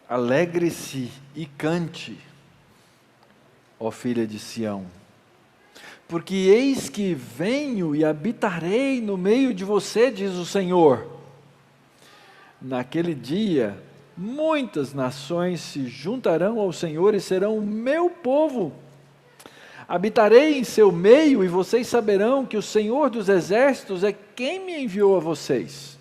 Alegre-se e cante, ó filha de Sião, porque eis que venho e habitarei no meio de você, diz o Senhor. Naquele dia, muitas nações se juntarão ao Senhor e serão o meu povo. Habitarei em seu meio e vocês saberão que o Senhor dos exércitos é quem me enviou a vocês.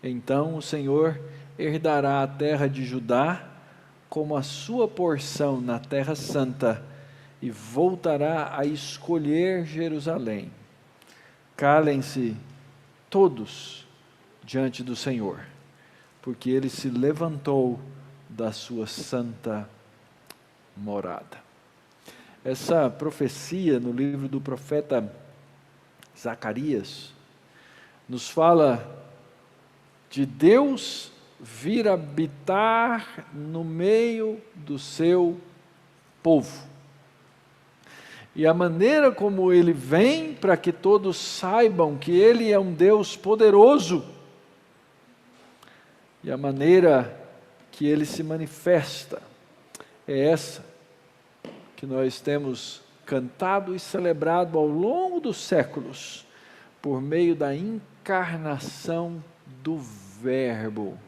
Então o Senhor herdará a terra de Judá como a sua porção na terra santa e voltará a escolher Jerusalém. Calem-se todos diante do Senhor, porque Ele se levantou da sua santa morada. Essa profecia no livro do profeta Zacarias nos fala de Deus vir habitar no meio do seu povo. E a maneira como Ele vem para que todos saibam que Ele é um Deus poderoso, e a maneira que Ele se manifesta é essa que nós temos cantado e celebrado ao longo dos séculos, por meio da encarnação do Verbo,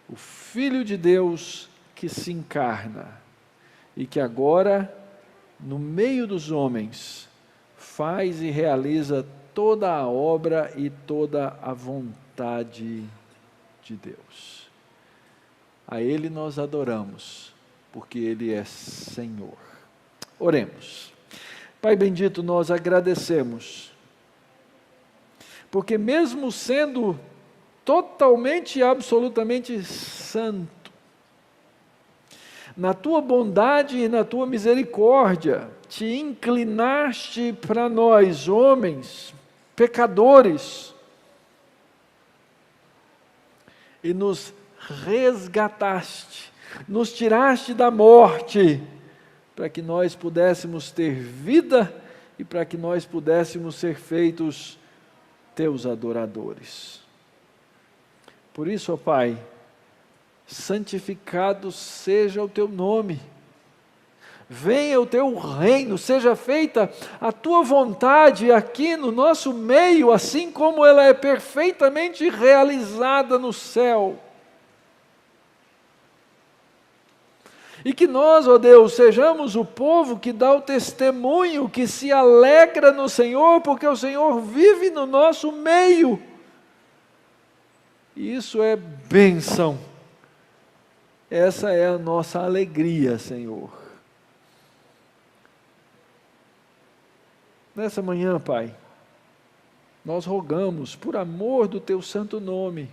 o Filho de Deus que se encarna e que agora, no meio dos homens, faz e realiza toda a obra e toda a vontade de Deus. A Ele nós adoramos, porque Ele é Senhor. Oremos. Pai bendito, nós agradecemos, porque mesmo sendo totalmente e absolutamente santo, na Tua bondade e na Tua misericórdia, Te inclinaste para nós, homens, pecadores, e nos resgataste, nos tiraste da morte, para que nós pudéssemos ter vida e para que nós pudéssemos ser feitos Teus adoradores. Por isso, ó Pai, santificado seja o Teu nome, venha o Teu reino, seja feita a Tua vontade aqui no nosso meio, assim como ela é perfeitamente realizada no céu. E que nós, ó Deus, sejamos o povo que dá o testemunho, que se alegra no Senhor, porque o Senhor vive no nosso meio. E isso é bênção. Essa é a nossa alegria, Senhor. Nessa manhã, Pai, nós rogamos, por amor do Teu santo nome,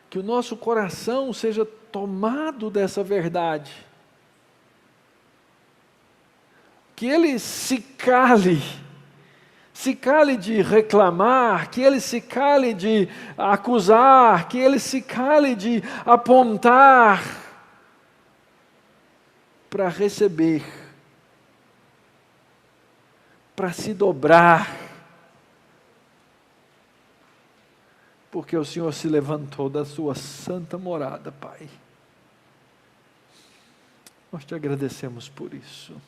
que o nosso coração seja tomado dessa verdade, que ele se cale de reclamar, que ele se cale de acusar, que ele se cale de apontar, para receber, para se dobrar, porque o Senhor se levantou da sua santa morada, Pai. Nós te agradecemos por isso.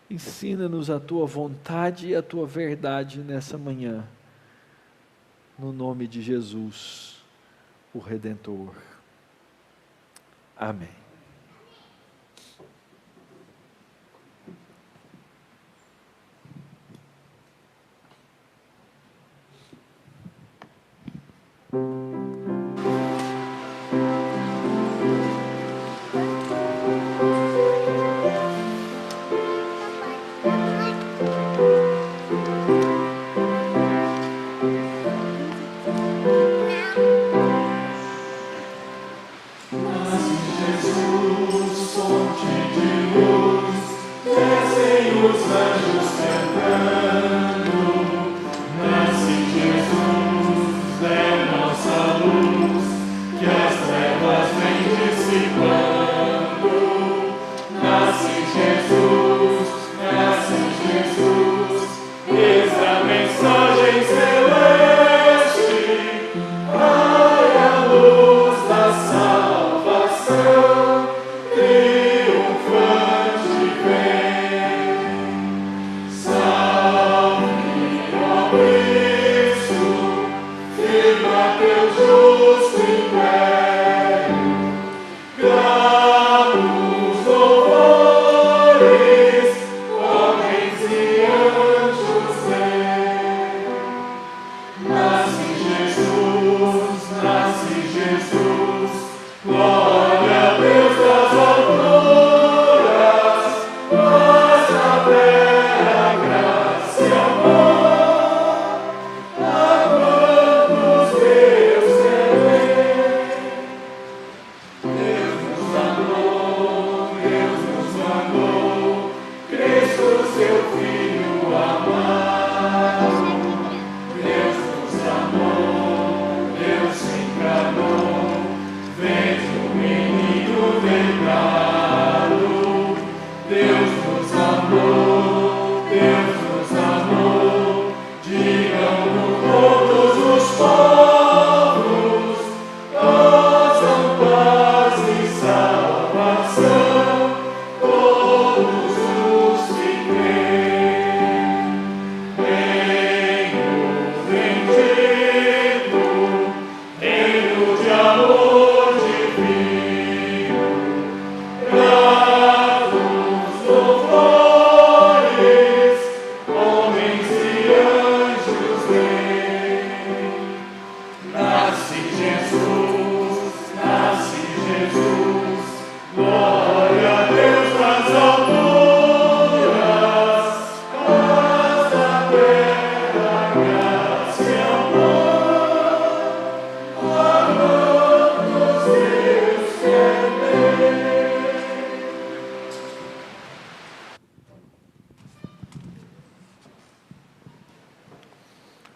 Ensina-nos a Tua vontade e a Tua verdade nessa manhã, no nome de Jesus, o Redentor. Amém. Nasce Jesus, é nossa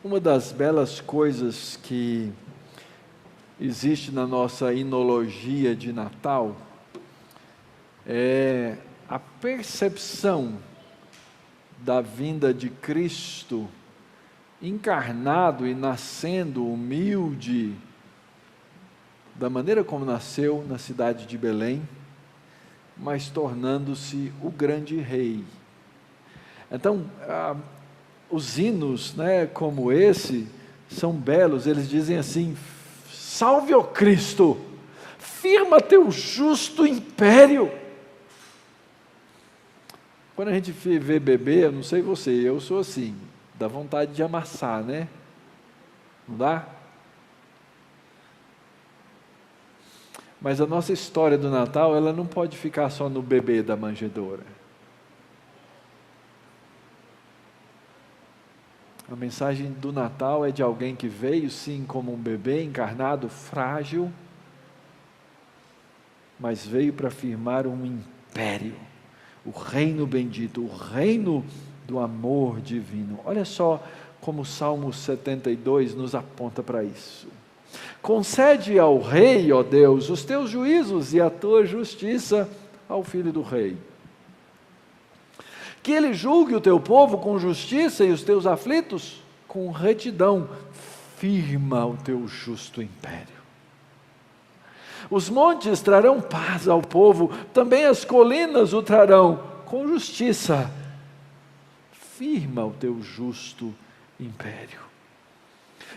Uma das belas coisas que existe na nossa inologia de Natal é a percepção da vinda de Cristo encarnado e nascendo humilde, da maneira como nasceu na cidade de Belém, mas tornando-se o grande rei. Então, os hinos, como esse, são belos. Eles dizem assim: salve, ó Cristo, firma teu justo império. Quando a gente vê bebê, eu não sei você, eu sou assim, dá vontade de amassar, né? Não dá? Mas a nossa história do Natal, ela não pode ficar só no bebê da manjedoura. A mensagem do Natal é de alguém que veio, sim, como um bebê encarnado, frágil, mas veio para firmar um império, o reino bendito, o reino do amor divino. Olha só como o Salmo 72 nos aponta para isso. Concede ao rei, ó Deus, os teus juízos e a tua justiça ao filho do rei. Que ele julgue o teu povo com justiça e os teus aflitos com retidão. Firma o teu justo império. Os montes trarão paz ao povo, também as colinas o trarão com justiça. Firma o teu justo império.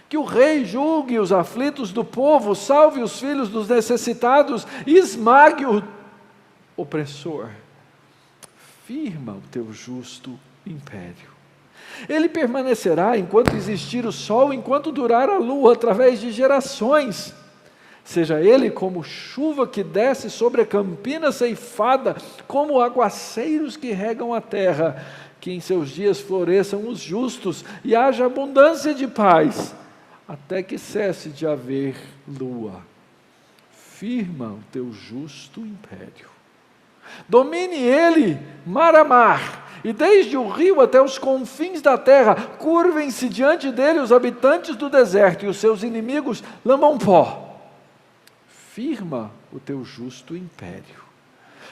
Que o rei julgue os aflitos do povo, salve os filhos dos necessitados e esmague o opressor. Firma o teu justo império. Ele permanecerá enquanto existir o sol, enquanto durar a lua, através de gerações. Seja ele como chuva que desce sobre a campina ceifada, como aguaceiros que regam a terra, que em seus dias floresçam os justos e haja abundância de paz, até que cesse de haver lua. Firma o teu justo império. Domine ele, mar a mar, e desde o rio até os confins da terra, curvem-se diante dele os habitantes do deserto, e os seus inimigos lambam pó. Firma o teu justo império.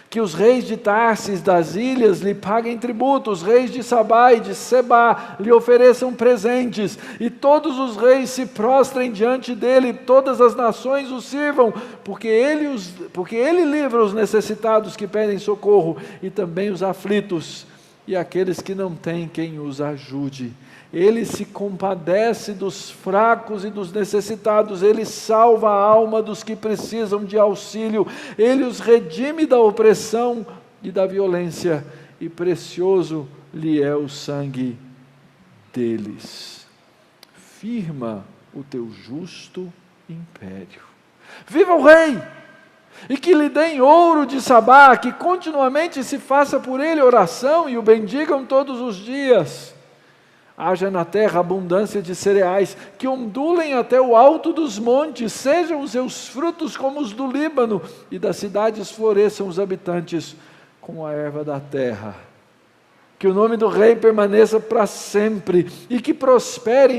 Que os reis de Tarsis das ilhas lhe paguem tributo, os reis de Sabá e de Sebá lhe ofereçam presentes, e todos os reis se prostrem diante dele, todas as nações o sirvam, porque ele livra os necessitados que pedem socorro, e também os aflitos, e aqueles que não têm quem os ajude. Ele se compadece dos fracos e dos necessitados, ele salva a alma dos que precisam de auxílio, ele os redime da opressão e da violência, e precioso lhe é o sangue deles. Firma o teu justo império. Viva o Rei! E que lhe deem ouro de Sabá, que continuamente se faça por ele oração e o bendigam todos os dias. Haja na terra abundância de cereais, que ondulem até o alto dos montes, sejam os seus frutos como os do Líbano, e das cidades floresçam os habitantes como a erva da terra. Que o nome do Rei permaneça para sempre, e que prospere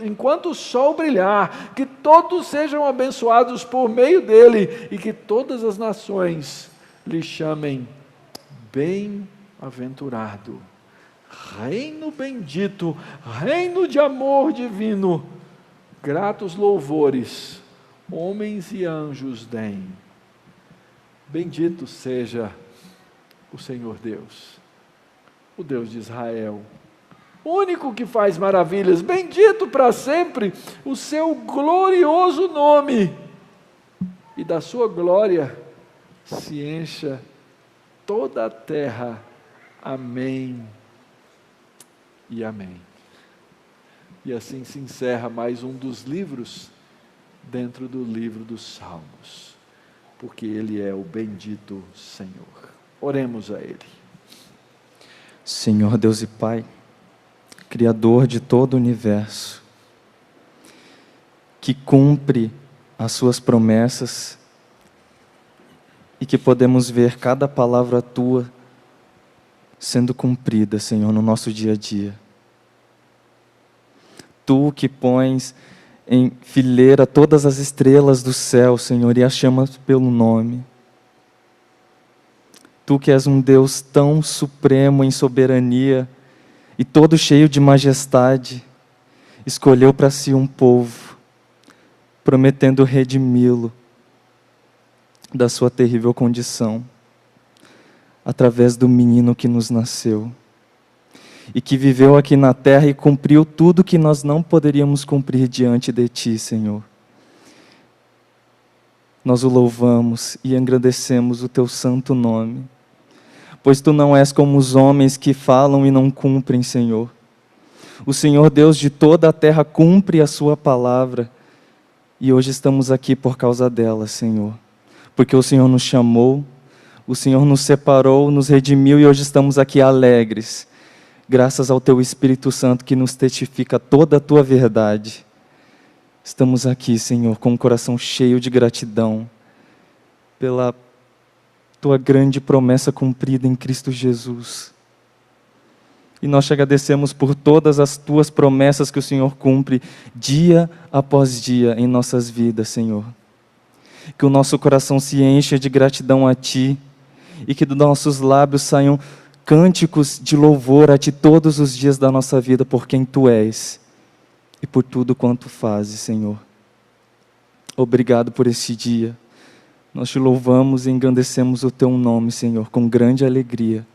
enquanto o sol brilhar, que todos sejam abençoados por meio dele, e que todas as nações lhe chamem bem-aventurado. Reino bendito, reino de amor divino, gratos louvores, homens e anjos deem. Bendito seja o Senhor Deus, o Deus de Israel, o único que faz maravilhas. Bendito para sempre o seu glorioso nome, e da sua glória se encha toda a terra. Amém e amém. E assim se encerra mais um dos livros dentro do livro dos Salmos, porque Ele é o bendito Senhor. Oremos a Ele. Senhor Deus e Pai, Criador de todo o universo, que cumpre as suas promessas e que podemos ver cada palavra Tua sendo cumprida, Senhor, no nosso dia a dia. Tu que pões em fileira todas as estrelas do céu, Senhor, e as chamas pelo nome. Tu que és um Deus tão supremo em soberania e todo cheio de majestade, escolheu para si um povo, prometendo redimi-lo da sua terrível condição, através do menino que nos nasceu, e que viveu aqui na terra e cumpriu tudo que nós não poderíamos cumprir diante de Ti, Senhor. Nós o louvamos e engrandecemos o Teu santo nome, pois Tu não és como os homens que falam e não cumprem, Senhor. O Senhor Deus de toda a terra cumpre a Sua palavra, e hoje estamos aqui por causa dela, Senhor, porque o Senhor nos chamou, o Senhor nos separou, nos redimiu, e hoje estamos aqui alegres, graças ao Teu Espírito Santo que nos testifica toda a Tua verdade. Estamos aqui, Senhor, com o coração cheio de gratidão pela Tua grande promessa cumprida em Cristo Jesus. E nós te agradecemos por todas as Tuas promessas que o Senhor cumpre dia após dia em nossas vidas, Senhor. Que o nosso coração se encha de gratidão a Ti e que dos nossos lábios saiam cânticos de louvor a Ti todos os dias da nossa vida por quem Tu és e por tudo quanto fazes, Senhor. Obrigado por esse dia. Nós Te louvamos e engrandecemos o Teu nome, Senhor, com grande alegria,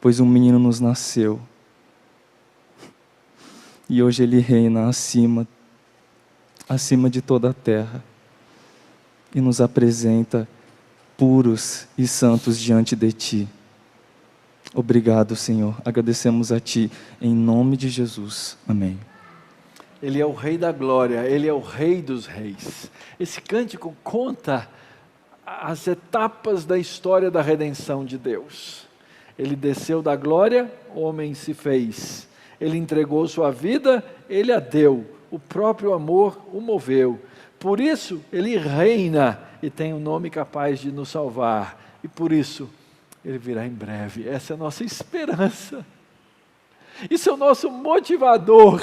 pois um menino nos nasceu. E hoje Ele reina acima de toda a terra e nos apresenta puros e santos diante de Ti. Obrigado, Senhor. Agradecemos a Ti, em nome de Jesus. Amém. Ele é o Rei da glória, Ele é o Rei dos reis. Esse cântico conta as etapas da história da redenção de Deus. Ele desceu da glória, homem se fez. Ele entregou sua vida, Ele a deu. O próprio amor o moveu. Por isso, Ele reina e tem um nome capaz de nos salvar. E por isso, Ele virá em breve. Essa é a nossa esperança. Isso é o nosso motivador.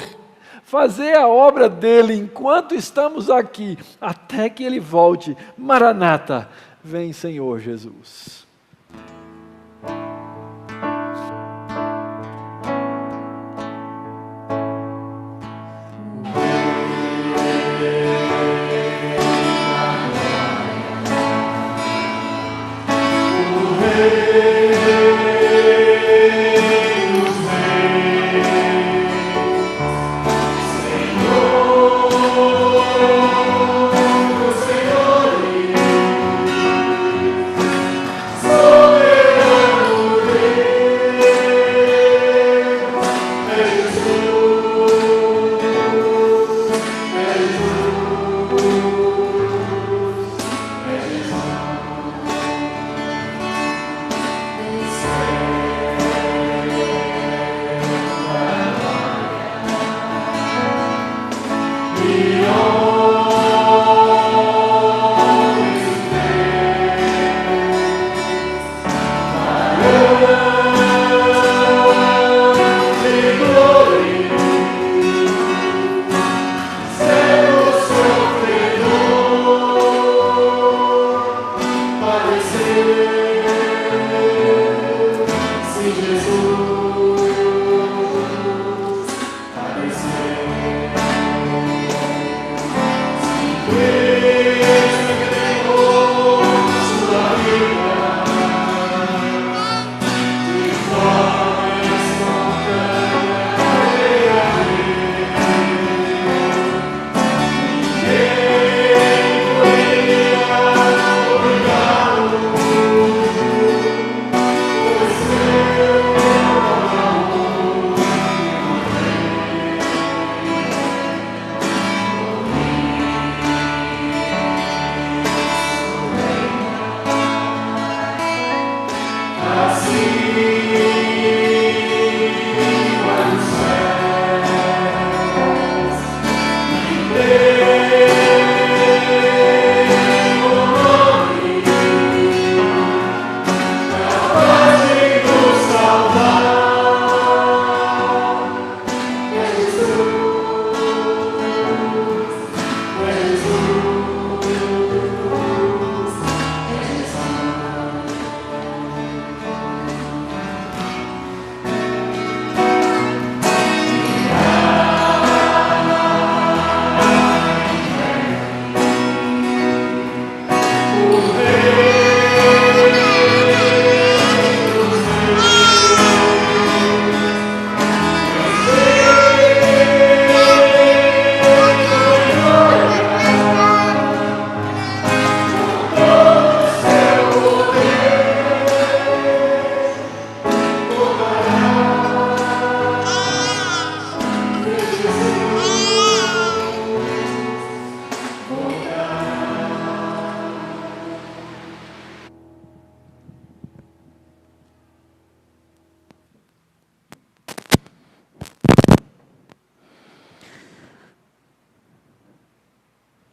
Fazer a obra dEle enquanto estamos aqui, até que Ele volte. Maranata, vem Senhor Jesus.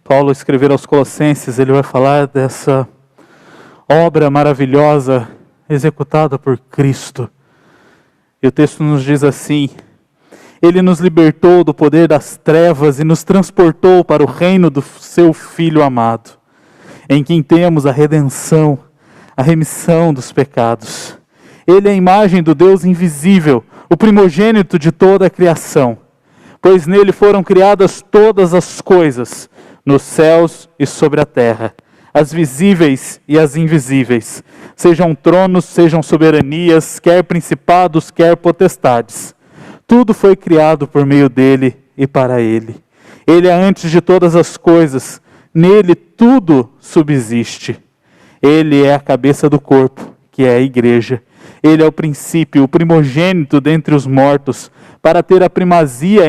Paulo escrever aos Colossenses, ele vai falar dessa obra maravilhosa executada por Cristo. E o texto nos diz assim: Ele nos libertou do poder das trevas e nos transportou para o reino do seu Filho amado, em quem temos a redenção, a remissão dos pecados. Ele é a imagem do Deus invisível, o primogênito de toda a criação, pois nele foram criadas todas as coisas, nos céus e sobre a terra, as visíveis e as invisíveis, sejam tronos, sejam soberanias, quer principados, quer potestades. Tudo foi criado por meio dele e para ele. Ele é antes de todas as coisas, nele tudo subsiste. Ele é a cabeça do corpo, que é a igreja. Ele é o princípio, o primogênito dentre os mortos, para ter a primazia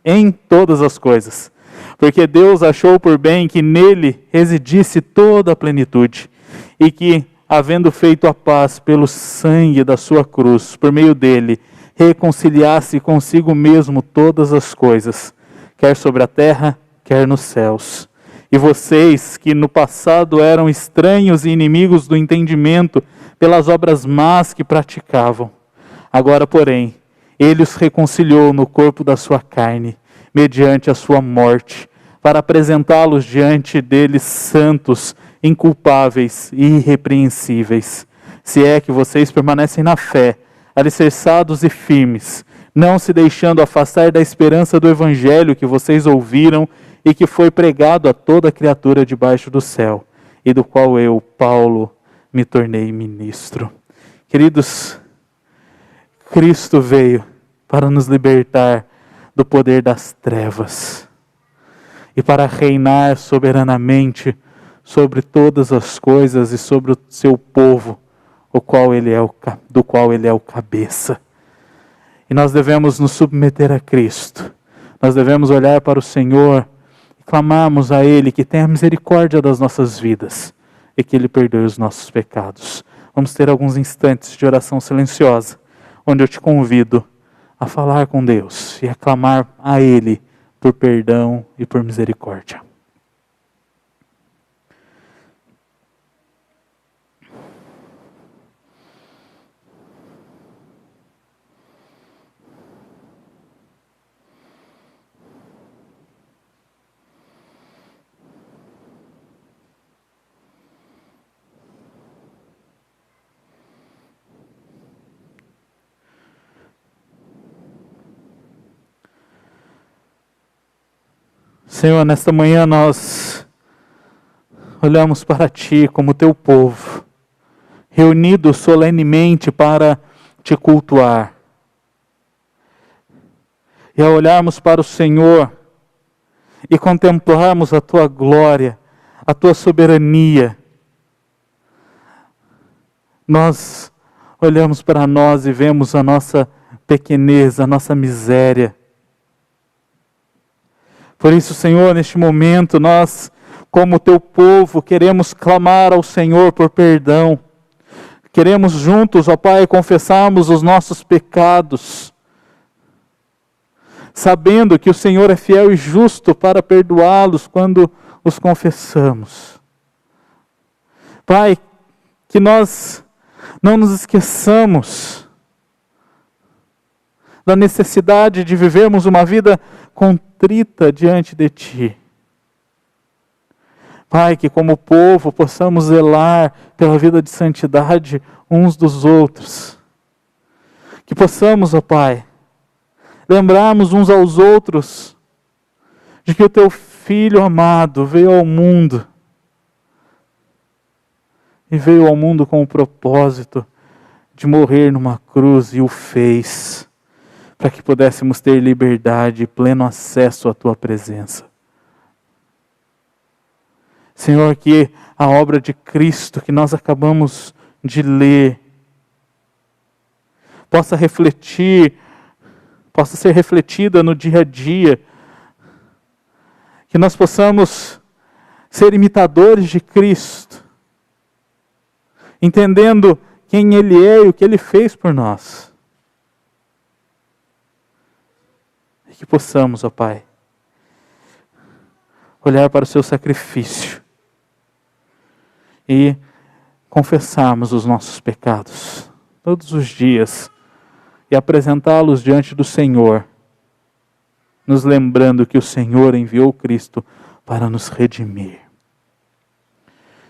em todas as coisas. Porque Deus achou por bem que nele residisse toda a plenitude, e que, havendo feito a paz pelo sangue da sua cruz, por meio dele, reconciliasse consigo mesmo todas as coisas, quer sobre a terra, quer nos céus. E vocês, que no passado eram estranhos e inimigos do entendimento, pelas obras más que praticavam, agora, porém, ele os reconciliou no corpo da sua carne, mediante a sua morte, para apresentá-los diante deles santos, inculpáveis e irrepreensíveis. Se é que vocês permanecem na fé, alicerçados e firmes, não se deixando afastar da esperança do evangelho que vocês ouviram e que foi pregado a toda criatura debaixo do céu, e do qual eu, Paulo, me tornei ministro. Queridos, Cristo veio para nos libertar do poder das trevas e para reinar soberanamente sobre todas as coisas e sobre o seu povo, do qual ele é o cabeça. E nós devemos nos submeter a Cristo. Nós devemos olhar para o Senhor e clamarmos a Ele que tenha misericórdia das nossas vidas e que Ele perdoe os nossos pecados. Vamos ter alguns instantes de oração silenciosa, onde eu te convido a falar com Deus e a clamar a Ele por perdão e por misericórdia. Senhor, nesta manhã nós olhamos para Ti como Teu povo, reunidos solenemente para Te cultuar. E ao olharmos para o Senhor e contemplarmos a Tua glória, a Tua soberania, nós olhamos para nós e vemos a nossa pequenez, a nossa miséria. Por isso, Senhor, neste momento, nós, como Teu povo, queremos clamar ao Senhor por perdão. Queremos juntos, ó Pai, confessarmos os nossos pecados, sabendo que o Senhor é fiel e justo para perdoá-los quando os confessamos. Pai, que nós não nos esqueçamos da necessidade de vivermos uma vida contrita diante de Ti. Pai, que como povo possamos zelar pela vida de santidade uns dos outros. Que possamos, ó Pai, lembrarmos uns aos outros de que o Teu Filho amado veio ao mundo. E veio ao mundo com o propósito de morrer numa cruz e o fez, para que pudéssemos ter liberdade e pleno acesso à Tua presença. Senhor, que a obra de Cristo que nós acabamos de ler possa ser refletida no dia a dia, que nós possamos ser imitadores de Cristo, entendendo quem Ele é e o que Ele fez por nós. E que possamos, ó Pai, olhar para o Seu sacrifício e confessarmos os nossos pecados todos os dias e apresentá-los diante do Senhor, nos lembrando que o Senhor enviou Cristo para nos redimir.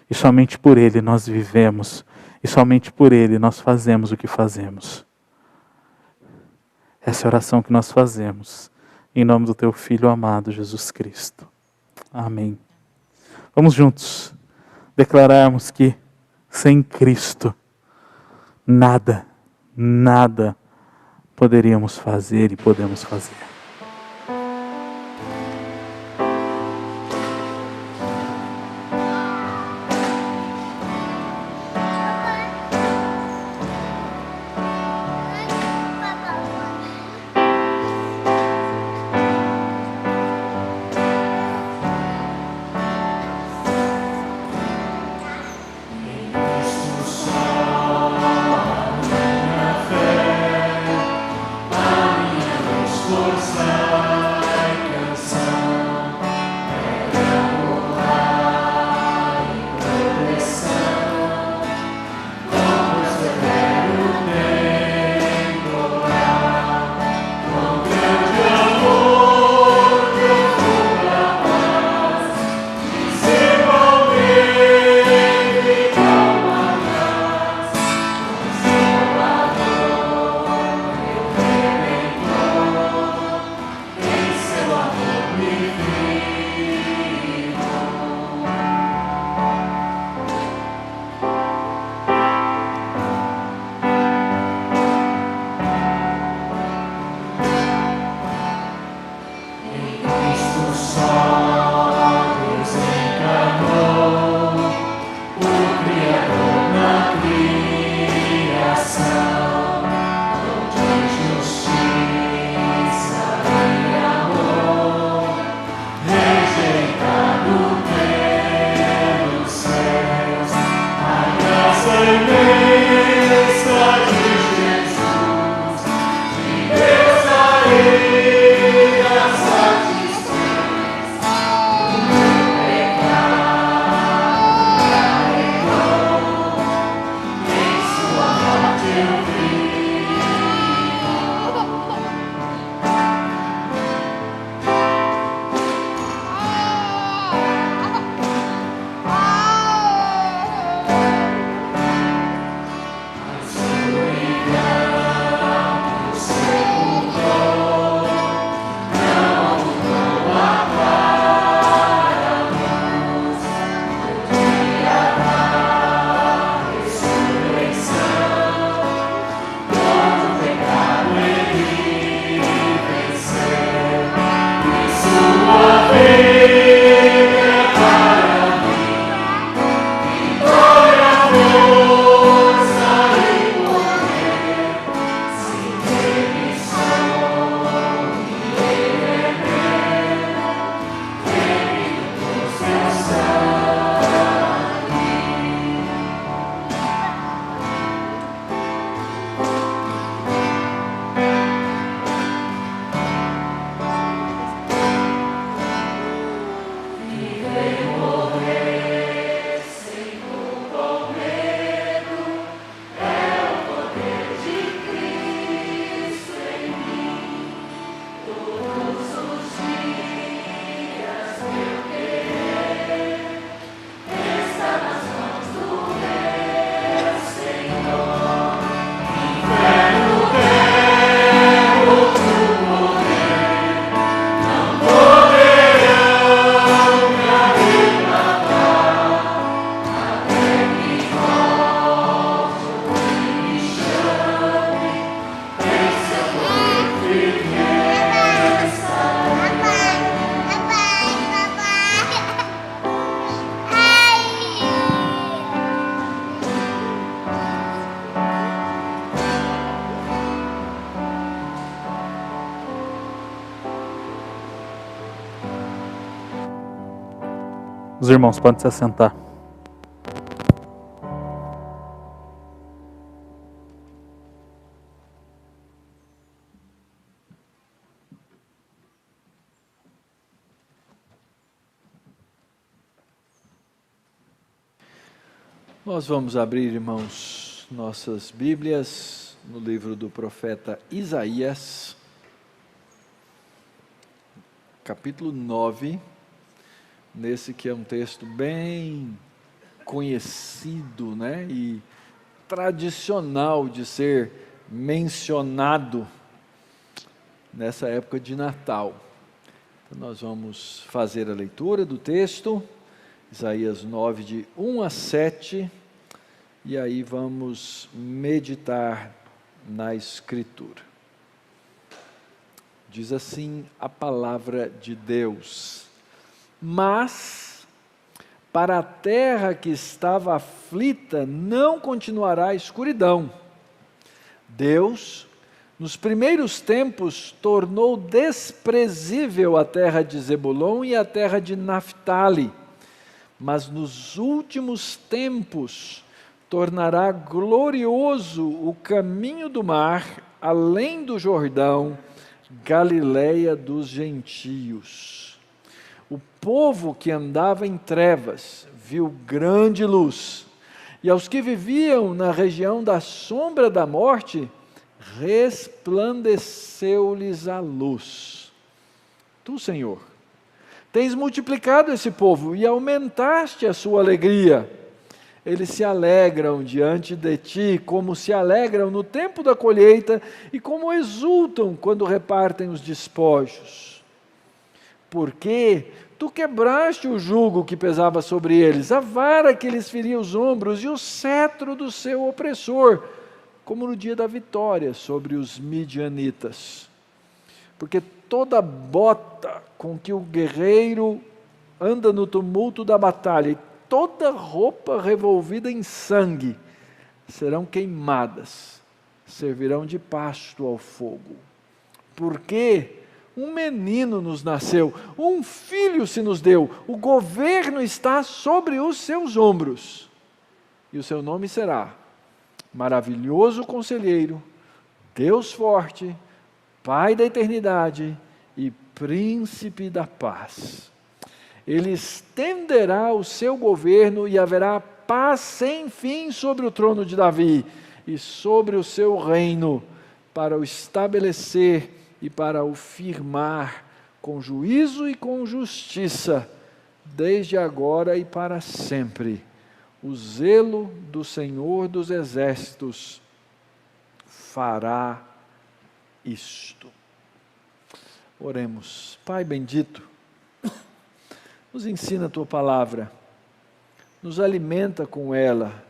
E somente por Ele nós vivemos, e somente por Ele nós fazemos o que fazemos. Essa é a oração que nós fazemos, em nome do Teu Filho amado, Jesus Cristo. Amém. Vamos juntos declararmos que sem Cristo nada poderíamos fazer e podemos fazer. Força Os irmãos podem se assentar. Nós vamos abrir, irmãos, nossas Bíblias no livro do profeta Isaías, capítulo 9, nesse que é um texto bem conhecido, né, e tradicional de ser mencionado nessa época de Natal. Então, nós vamos fazer a leitura do texto, Isaías 9, de 1 a 7, e aí vamos meditar na Escritura. Diz assim a palavra de Deus: mas para a terra que estava aflita não continuará a escuridão. Deus, nos primeiros tempos, tornou desprezível a terra de Zebulon e a terra de Naftali, mas nos últimos tempos tornará glorioso o caminho do mar, além do Jordão, Galileia dos gentios. O povo que andava em trevas viu grande luz, e aos que viviam na região da sombra da morte, resplandeceu-lhes a luz. Tu, Senhor, tens multiplicado esse povo e aumentaste a sua alegria. Eles se alegram diante de ti, como se alegram no tempo da colheita e como exultam quando repartem os despojos. Porque tu quebraste o jugo que pesava sobre eles, a vara que lhes feria os ombros e o cetro do seu opressor, como no dia da vitória sobre os midianitas. Porque toda bota com que o guerreiro anda no tumulto da batalha, e toda roupa revolvida em sangue, serão queimadas, servirão de pasto ao fogo. Porque um menino nos nasceu, um filho se nos deu, o governo está sobre os seus ombros, e o seu nome será Maravilhoso Conselheiro, Deus Forte, Pai da Eternidade e Príncipe da Paz. Ele estenderá o seu governo e haverá paz sem fim sobre o trono de Davi e sobre o seu reino, para o estabelecer e para o firmar com juízo e com justiça, desde agora e para sempre. O zelo do Senhor dos Exércitos fará isto. Oremos. Pai bendito, nos ensina a Tua palavra, nos alimenta com ela,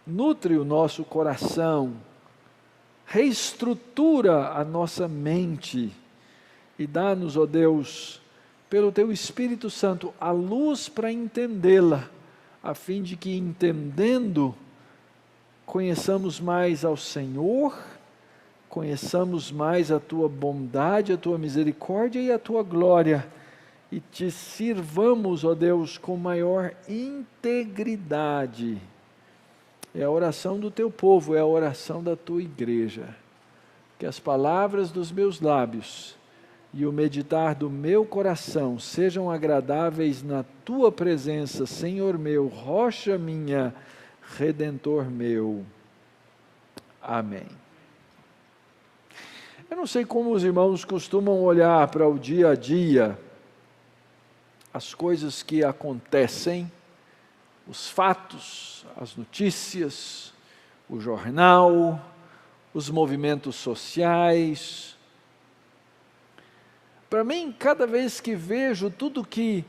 nutre o nosso coração, reestrutura a nossa mente e dá-nos, ó Deus, pelo Teu Espírito Santo, a luz para entendê-la, a fim de que, entendendo, conheçamos mais ao Senhor, conheçamos mais a Tua bondade, a Tua misericórdia e a Tua glória, e Te sirvamos, ó Deus, com maior integridade. É a oração do Teu povo, é a oração da Tua igreja. Que as palavras dos meus lábios e o meditar do meu coração sejam agradáveis na Tua presença, Senhor meu, rocha minha, Redentor meu. Amém. Eu não sei como os irmãos costumam olhar para o dia a dia, as coisas que acontecem, os fatos, as notícias, o jornal, os movimentos sociais. Para mim, cada vez que vejo tudo que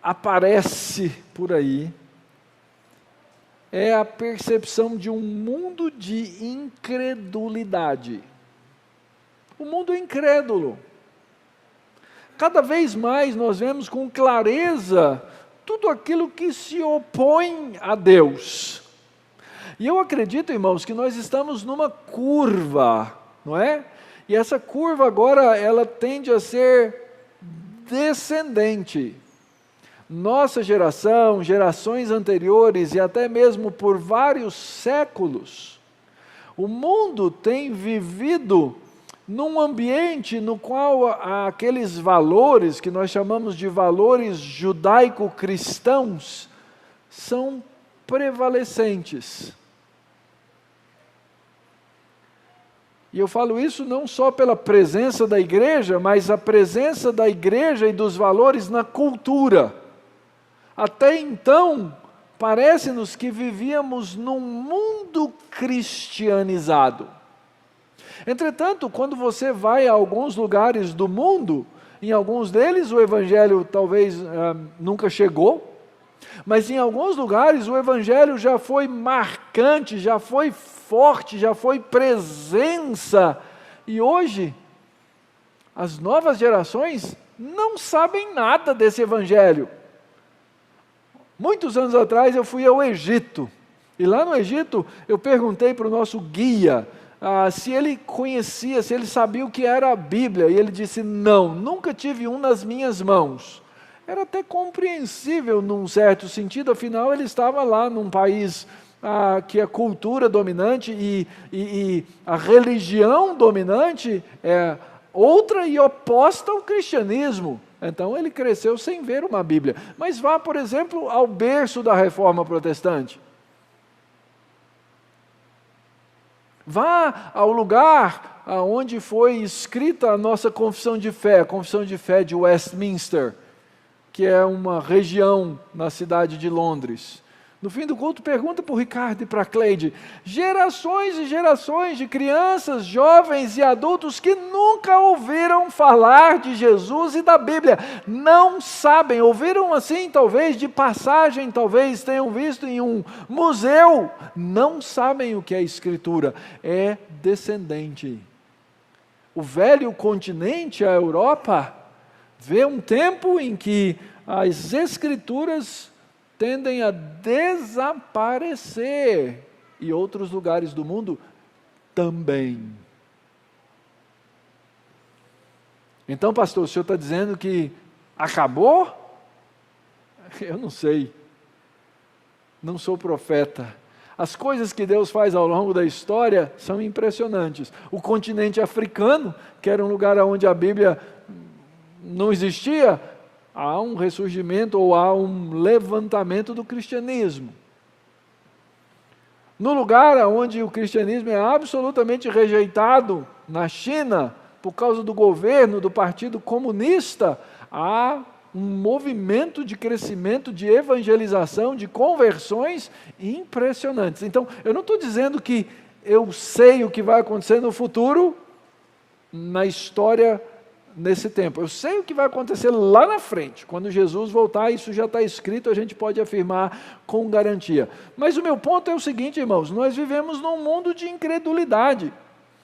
aparece por aí, é a percepção de um mundo de incredulidade. O mundo é incrédulo. Cada vez mais nós vemos com clareza tudo aquilo que se opõe a Deus. E eu acredito, irmãos, que nós estamos numa curva, não é? E essa curva agora, ela tende a ser descendente. nossa geração, gerações anteriores e até mesmo por vários séculos, o mundo tem vivido num ambiente no qual aqueles valores que nós chamamos de valores judaico-cristãos são prevalecentes. E eu falo isso não só pela presença da igreja, mas a presença da igreja e dos valores na cultura. Até então, parece-nos que vivíamos num mundo cristianizado. Entretanto, quando você vai a alguns lugares do mundo, em alguns deles o evangelho talvez nunca chegou, mas em alguns lugares o evangelho já foi marcante, já foi forte, já foi presença. E hoje, as novas gerações não sabem nada desse evangelho. Muitos anos atrás eu fui ao Egito, e lá no Egito eu perguntei para o nosso guia, se ele conhecia, se ele sabia o que era a Bíblia, e ele disse, não, nunca tive um nas minhas mãos. Era até compreensível num certo sentido, afinal ele estava lá num país que a cultura dominante e a religião dominante é outra e oposta ao cristianismo. Então ele cresceu sem ver uma Bíblia. Mas vá, por exemplo, ao berço da Reforma Protestante. Vá ao lugar onde foi escrita a nossa confissão de fé, a confissão de fé de Westminster, que é uma região na cidade de Londres. No fim do culto, pergunta para o Ricardo e para a Cleide, gerações e gerações de crianças, jovens e adultos que nunca ouviram falar de Jesus e da Bíblia, não sabem, ouviram assim talvez de passagem, talvez tenham visto em um museu, não sabem o que é Escritura, é descendente. O velho continente, a Europa, vê um tempo em que as Escrituras tendem a desaparecer, e outros lugares do mundo também. Então, pastor, o senhor está dizendo que acabou? Eu não sei, não sou profeta. As coisas que Deus faz ao longo da história são impressionantes. O continente africano, que era um lugar onde a Bíblia não existia, há um ressurgimento ou há um levantamento do cristianismo. No lugar onde o cristianismo é absolutamente rejeitado, na China, por causa do governo do Partido Comunista, há um movimento de crescimento, de evangelização, de conversões impressionantes. Então, eu não estou dizendo que eu sei o que vai acontecer no futuro, na história nesse tempo. Eu sei o que vai acontecer lá na frente, quando Jesus voltar, isso já está escrito, a gente pode afirmar com garantia. Mas o meu ponto é o seguinte, irmãos, nós vivemos num mundo de incredulidade.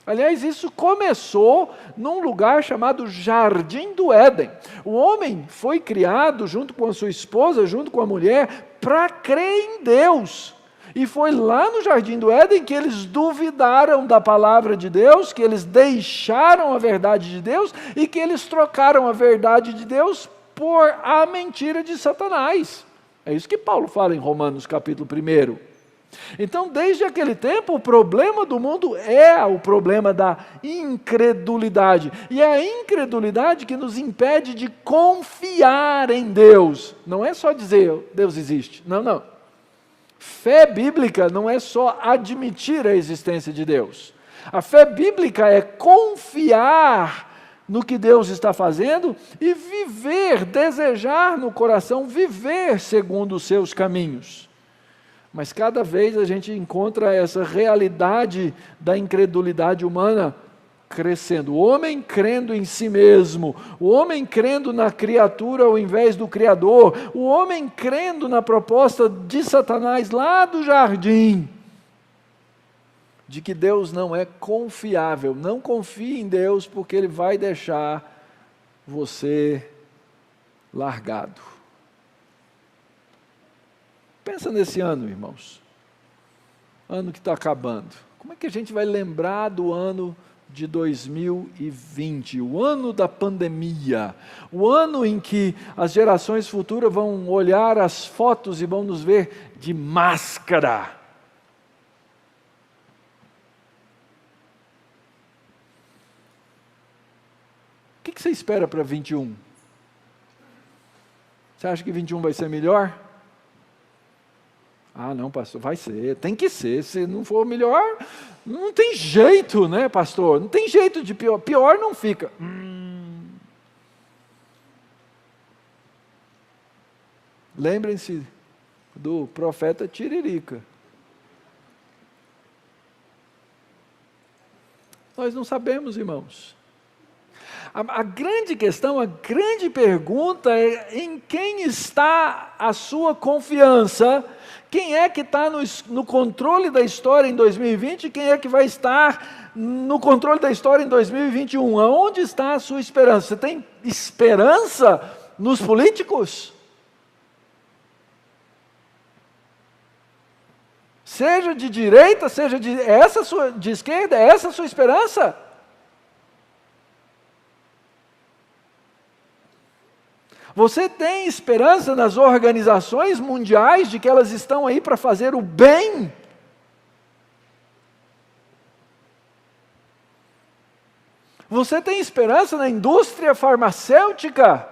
Aliás, isso começou num lugar chamado Jardim do Éden. O homem foi criado junto com a sua esposa, junto com a mulher, para crer em Deus. E foi lá no Jardim do Éden que eles duvidaram da palavra de Deus, que eles deixaram a verdade de Deus e que eles trocaram a verdade de Deus por a mentira de Satanás. É isso que Paulo fala em Romanos capítulo 1. Então, desde aquele tempo, o problema do mundo é o problema da incredulidade. E é a incredulidade que nos impede de confiar em Deus. Não é só dizer, Deus existe. Não, não. Fé bíblica não é só admitir a existência de Deus. A fé bíblica é confiar no que Deus está fazendo e viver, desejar no coração, viver segundo os seus caminhos. Mas cada vez a gente encontra essa realidade da incredulidade humana crescendo. O homem crendo em si mesmo, o homem crendo na criatura ao invés do Criador, o homem crendo na proposta de Satanás lá do jardim, de que Deus não é confiável. Não confie em Deus porque Ele vai deixar você largado. Pensa nesse ano, irmãos, ano que está acabando. Como é que a gente vai lembrar do ano de 2020, o ano da pandemia, o ano em que as gerações futuras vão olhar as fotos e vão nos ver de máscara. O que você espera para 21? Você acha que 21 vai ser melhor? Ah, não, pastor, vai ser, tem que ser. Se não for melhor, não tem jeito, né, pastor? Não tem jeito de pior. Pior não fica. Lembrem-se do profeta Tiririca. Nós não sabemos, irmãos. A grande questão, a grande pergunta é em quem está a sua confiança? Quem é que está no controle da história em 2020 e quem é que vai estar no controle da história em 2021? Aonde está a sua esperança? Você tem esperança nos políticos? Seja de direita, seja de esquerda, é essa a sua esperança? Você tem esperança nas organizações mundiais de que elas estão aí para fazer o bem? Você tem esperança na indústria farmacêutica?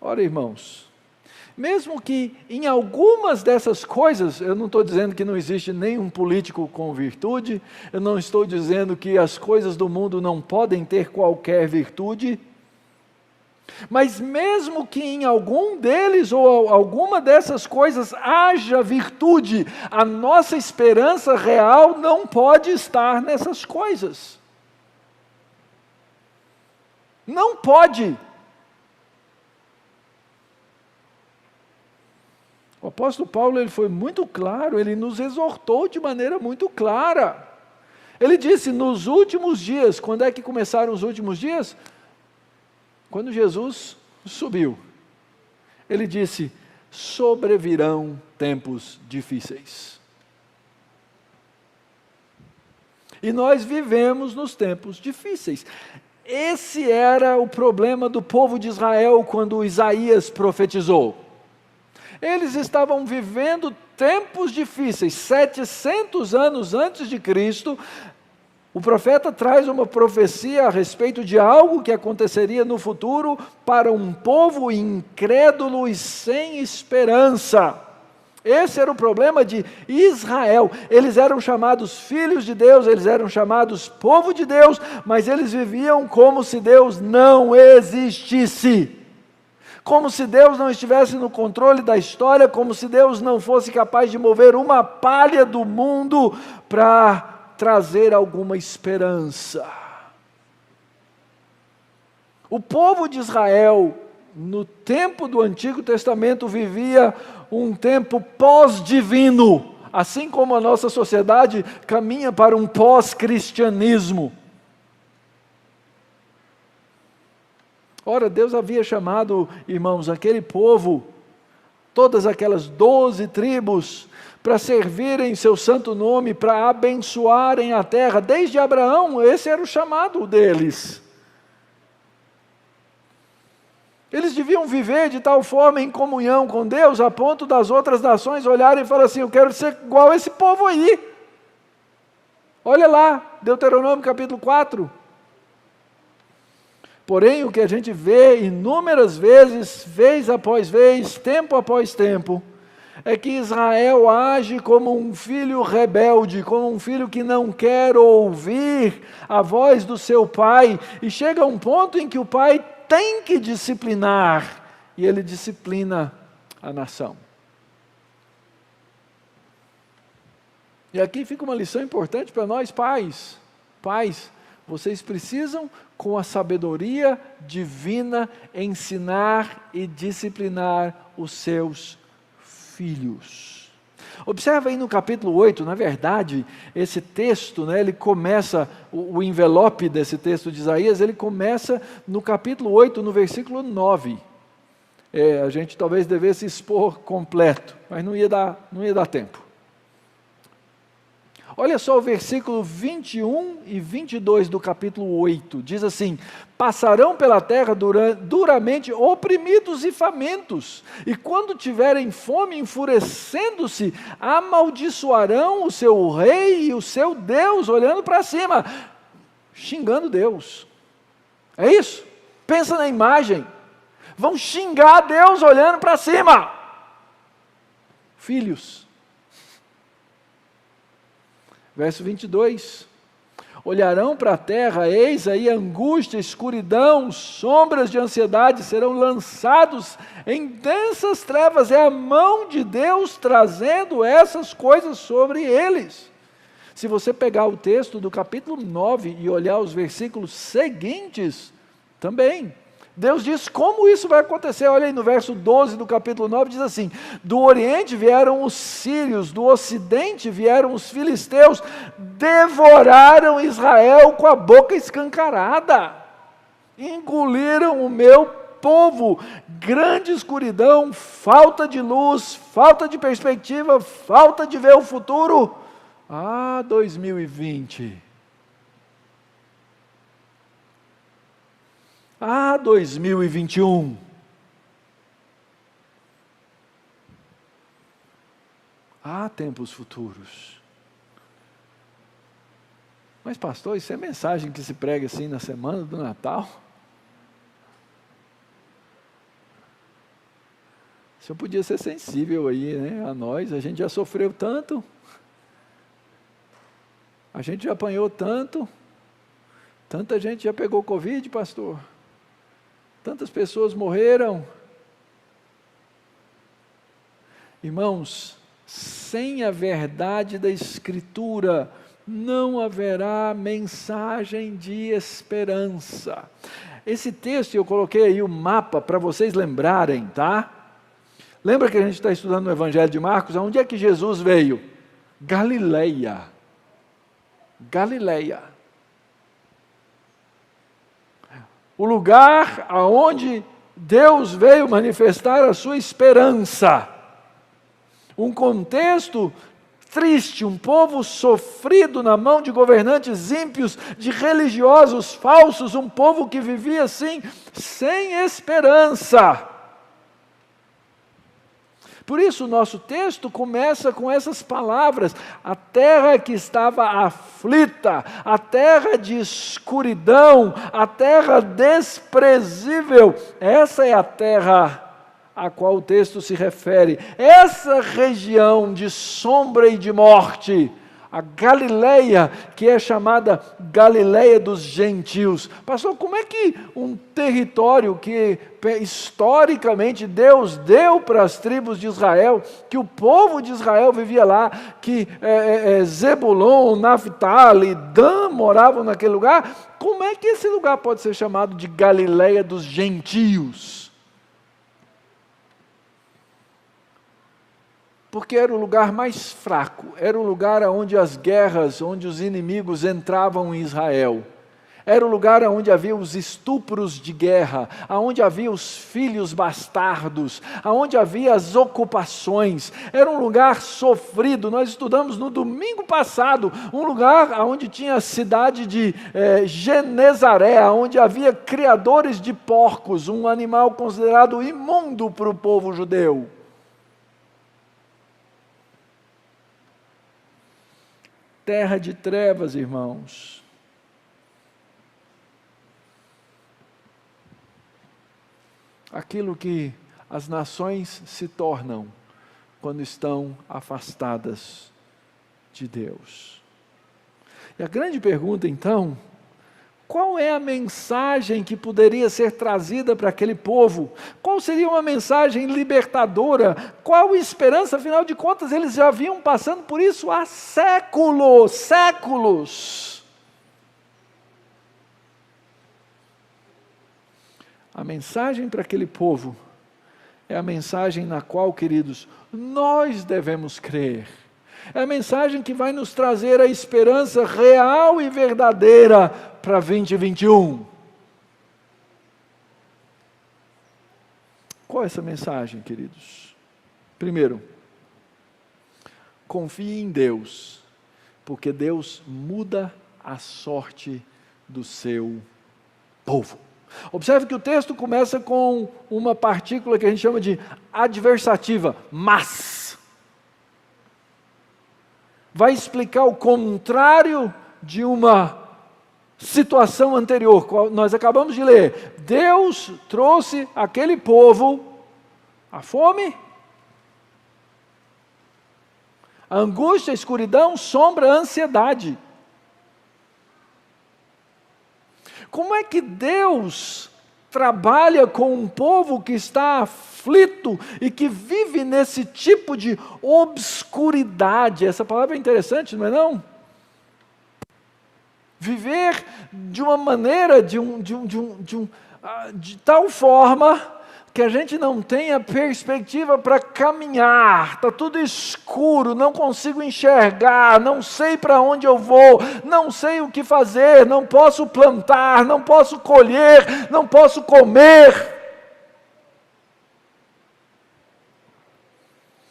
Ora, irmãos, mesmo que em algumas dessas coisas, eu não estou dizendo que não existe nenhum político com virtude, eu não estou dizendo que as coisas do mundo não podem ter qualquer virtude, mas mesmo que em algum deles ou alguma dessas coisas haja virtude, a nossa esperança real não pode estar nessas coisas. Não pode. O apóstolo Paulo ele foi muito claro, ele nos exortou de maneira muito clara. Ele disse, nos últimos dias, quando é que começaram os últimos dias? Quando Jesus subiu. Ele disse, sobrevirão tempos difíceis. E nós vivemos nos tempos difíceis. Esse era o problema do povo de Israel quando Isaías profetizou. Eles estavam vivendo tempos difíceis. 700 anos antes de Cristo, o profeta traz uma profecia a respeito de algo que aconteceria no futuro para um povo incrédulo e sem esperança. Esse era o problema de Israel. Eles eram chamados filhos de Deus, eles eram chamados povo de Deus, mas eles viviam como se Deus não existisse. Como se Deus não estivesse no controle da história, como se Deus não fosse capaz de mover uma palha do mundo para trazer alguma esperança. O povo de Israel, no tempo do Antigo Testamento, vivia um tempo pós-divino, assim como a nossa sociedade caminha para um pós-cristianismo. Ora, Deus havia chamado, irmãos, aquele povo, todas aquelas 12 tribos, para servirem seu santo nome, para abençoarem a terra. Desde Abraão, esse era o chamado deles. Eles deviam viver de tal forma em comunhão com Deus, a ponto das outras nações olharem e falarem assim, eu quero ser igual a esse povo aí. Olha lá, Deuteronômio capítulo 4. Porém, o que a gente vê inúmeras vezes, vez após vez, tempo após tempo, é que Israel age como um filho rebelde, como um filho que não quer ouvir a voz do seu pai, e chega a um ponto em que o pai tem que disciplinar, e ele disciplina a nação. E aqui fica uma lição importante para nós pais. Pais, vocês precisam, com a sabedoria divina, ensinar e disciplinar os seus filhos. Observa aí no capítulo 8, na verdade, esse texto, ele começa, o envelope desse texto de Isaías, ele começa no capítulo 8, no versículo 9. A gente talvez devesse expor completo, mas não ia dar tempo. Olha só o versículo 21 e 22 do capítulo 8, diz assim: passarão pela terra duramente oprimidos e famintos, e quando tiverem fome, enfurecendo-se, amaldiçoarão o seu rei e o seu Deus, olhando para cima, xingando Deus. É isso? Pensa na imagem, vão xingar Deus olhando para cima. Filhos. Verso 22, olharão para a terra, eis aí angústia, escuridão, sombras de ansiedade, serão lançados em densas trevas, é a mão de Deus trazendo essas coisas sobre eles. Se você pegar o texto do capítulo 9 e olhar os versículos seguintes, também, Deus diz como isso vai acontecer. Olha aí no verso 12 do capítulo 9, diz assim: do oriente vieram os sírios, do ocidente vieram os filisteus, devoraram Israel com a boca escancarada, engoliram o meu povo, grande escuridão, falta de luz, falta de perspectiva, falta de ver o futuro. 2020. 2021. Há tempos futuros. Mas pastor, isso é mensagem que se prega assim na semana do Natal? O senhor podia ser sensível aí, né? A nós, a gente já sofreu tanto. A gente já apanhou tanto. Tanta gente já pegou Covid, pastor. Tantas pessoas morreram. Irmãos, sem a verdade da Escritura, não haverá mensagem de esperança. Esse texto, eu coloquei aí o mapa para vocês lembrarem, tá? Lembra que a gente está estudando no Evangelho de Marcos? Onde é que Jesus veio? Galileia. Galileia. O lugar aonde Deus veio manifestar a sua esperança. Um contexto triste, um povo sofrido na mão de governantes ímpios, de religiosos falsos, um povo que vivia assim, sem esperança. Por isso o nosso texto começa com essas palavras: a terra que estava aflita, a terra de escuridão, a terra desprezível, essa é a terra a qual o texto se refere, essa região de sombra e de morte, a Galileia, que é chamada Galileia dos gentios. Pastor, como é que um território que historicamente Deus deu para as tribos de Israel, que o povo de Israel vivia lá, que Zebulon, Naftali, Dan moravam naquele lugar, como é que esse lugar pode ser chamado de Galileia dos gentios? Porque era o lugar mais fraco, era o lugar onde as guerras, onde os inimigos entravam em Israel. Era o lugar onde havia os estupros de guerra, onde havia os filhos bastardos, onde havia as ocupações. Era um lugar sofrido. Nós estudamos no domingo passado, um lugar onde tinha a cidade de Genezaré, onde havia criadores de porcos, um animal considerado imundo para o povo judeu. Terra de trevas, irmãos. Aquilo que as nações se tornam quando estão afastadas de Deus. E a grande pergunta então, qual é a mensagem que poderia ser trazida para aquele povo? Qual seria uma mensagem libertadora? Qual esperança? Afinal de contas, eles já vinham passando por isso há séculos. A mensagem para aquele povo é a mensagem na qual, queridos, nós devemos crer. É a mensagem que vai nos trazer a esperança real e verdadeira para 2021. Qual é essa mensagem, queridos? Primeiro, confie em Deus, Porque Deus muda a sorte do seu povo. Observe que o texto começa com uma partícula que a gente chama de adversativa, mas. Vai explicar o contrário de uma situação anterior, qual nós acabamos de ler. Deus trouxe aquele povo a fome, a angústia, a escuridão, sombra, a ansiedade. Como é que Deus trabalha com um povo que está aflito e que vive nesse tipo de obscuridade? Essa palavra é interessante, não é não? Viver de uma maneira, de tal forma que a gente não tenha perspectiva para caminhar, está tudo escuro, não consigo enxergar, não sei para onde eu vou, não sei o que fazer, não posso plantar, não posso colher, não posso comer.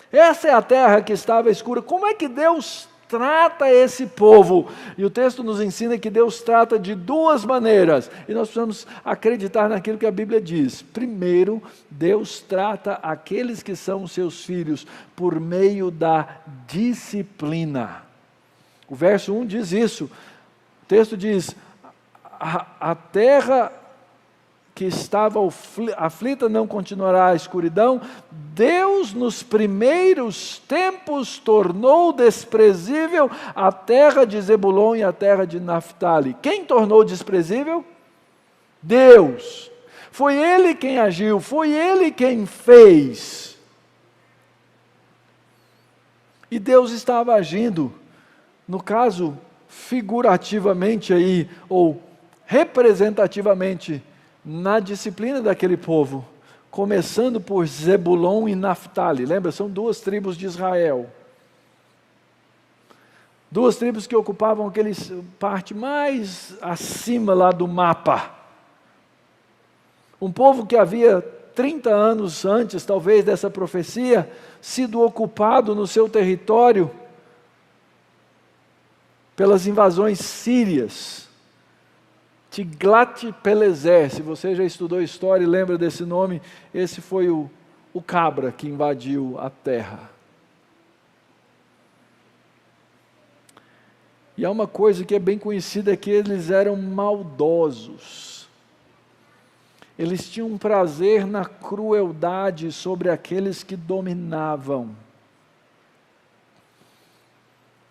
Essa é a terra que estava escura. Como é que Deus trata esse povo? E o texto nos ensina que Deus trata de duas maneiras, e nós precisamos acreditar naquilo que a Bíblia diz. Primeiro, Deus trata aqueles que são seus filhos por meio da disciplina. O verso 1 diz isso. O texto diz: a terra que estava aflita não continuará a escuridão. Deus nos primeiros tempos tornou desprezível a terra de Zebulon e a terra de Naftali. Quem tornou desprezível? Deus. Foi Ele quem agiu, foi Ele quem fez. E Deus estava agindo, no caso, figurativamente aí, ou representativamente, na disciplina daquele povo, começando por Zebulon e Naftali. Lembra? São duas tribos de Israel. Duas tribos que ocupavam aquele parte mais acima lá do mapa. Um povo que havia 30 anos antes, talvez, dessa profecia, sido ocupado no seu território pelas invasões sírias. Tiglat-Pileser, se você já estudou história e lembra desse nome, esse foi o cabra que invadiu a terra. E há uma coisa que é bem conhecida, é que eles eram maldosos. Eles tinham um prazer na crueldade sobre aqueles que dominavam.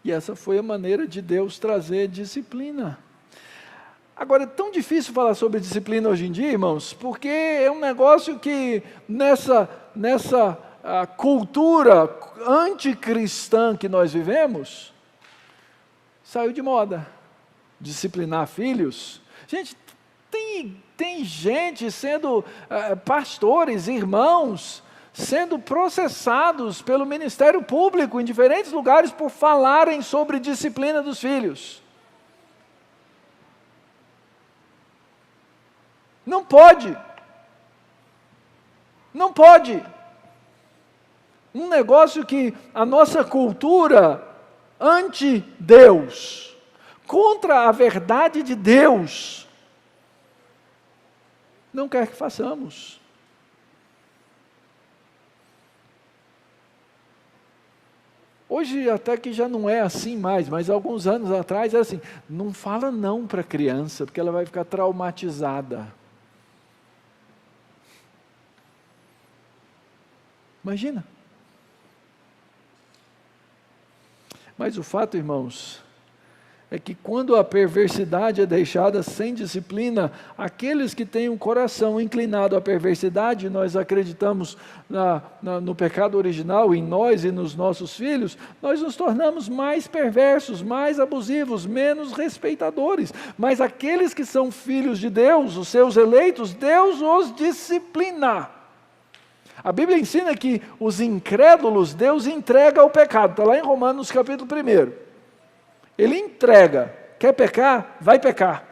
E essa foi a maneira de Deus trazer disciplina. Agora, é tão difícil falar sobre disciplina hoje em dia, irmãos, porque é um negócio que nessa cultura anticristã que nós vivemos, saiu de moda. Disciplinar filhos. Gente, tem gente sendo, pastores, irmãos, sendo processados pelo Ministério Público em diferentes lugares por falarem sobre disciplina dos filhos. Não pode. Não pode. Um negócio que a nossa cultura anti-Deus, contra a verdade de Deus, não quer que façamos. Hoje até que já não é assim mais, mas alguns anos atrás era assim: não fala não para a criança, porque ela vai ficar traumatizada. Imagina. Mas o fato, irmãos, é que quando a perversidade é deixada sem disciplina, aqueles que têm um coração inclinado à perversidade, nós acreditamos no pecado original, em nós e nos nossos filhos, nós nos tornamos mais perversos, mais abusivos, menos respeitadores. Mas aqueles que são filhos de Deus, os seus eleitos, Deus os disciplina. A Bíblia ensina que os incrédulos, Deus entrega ao pecado. Está lá em Romanos capítulo 1. Ele entrega. Quer pecar? Vai pecar.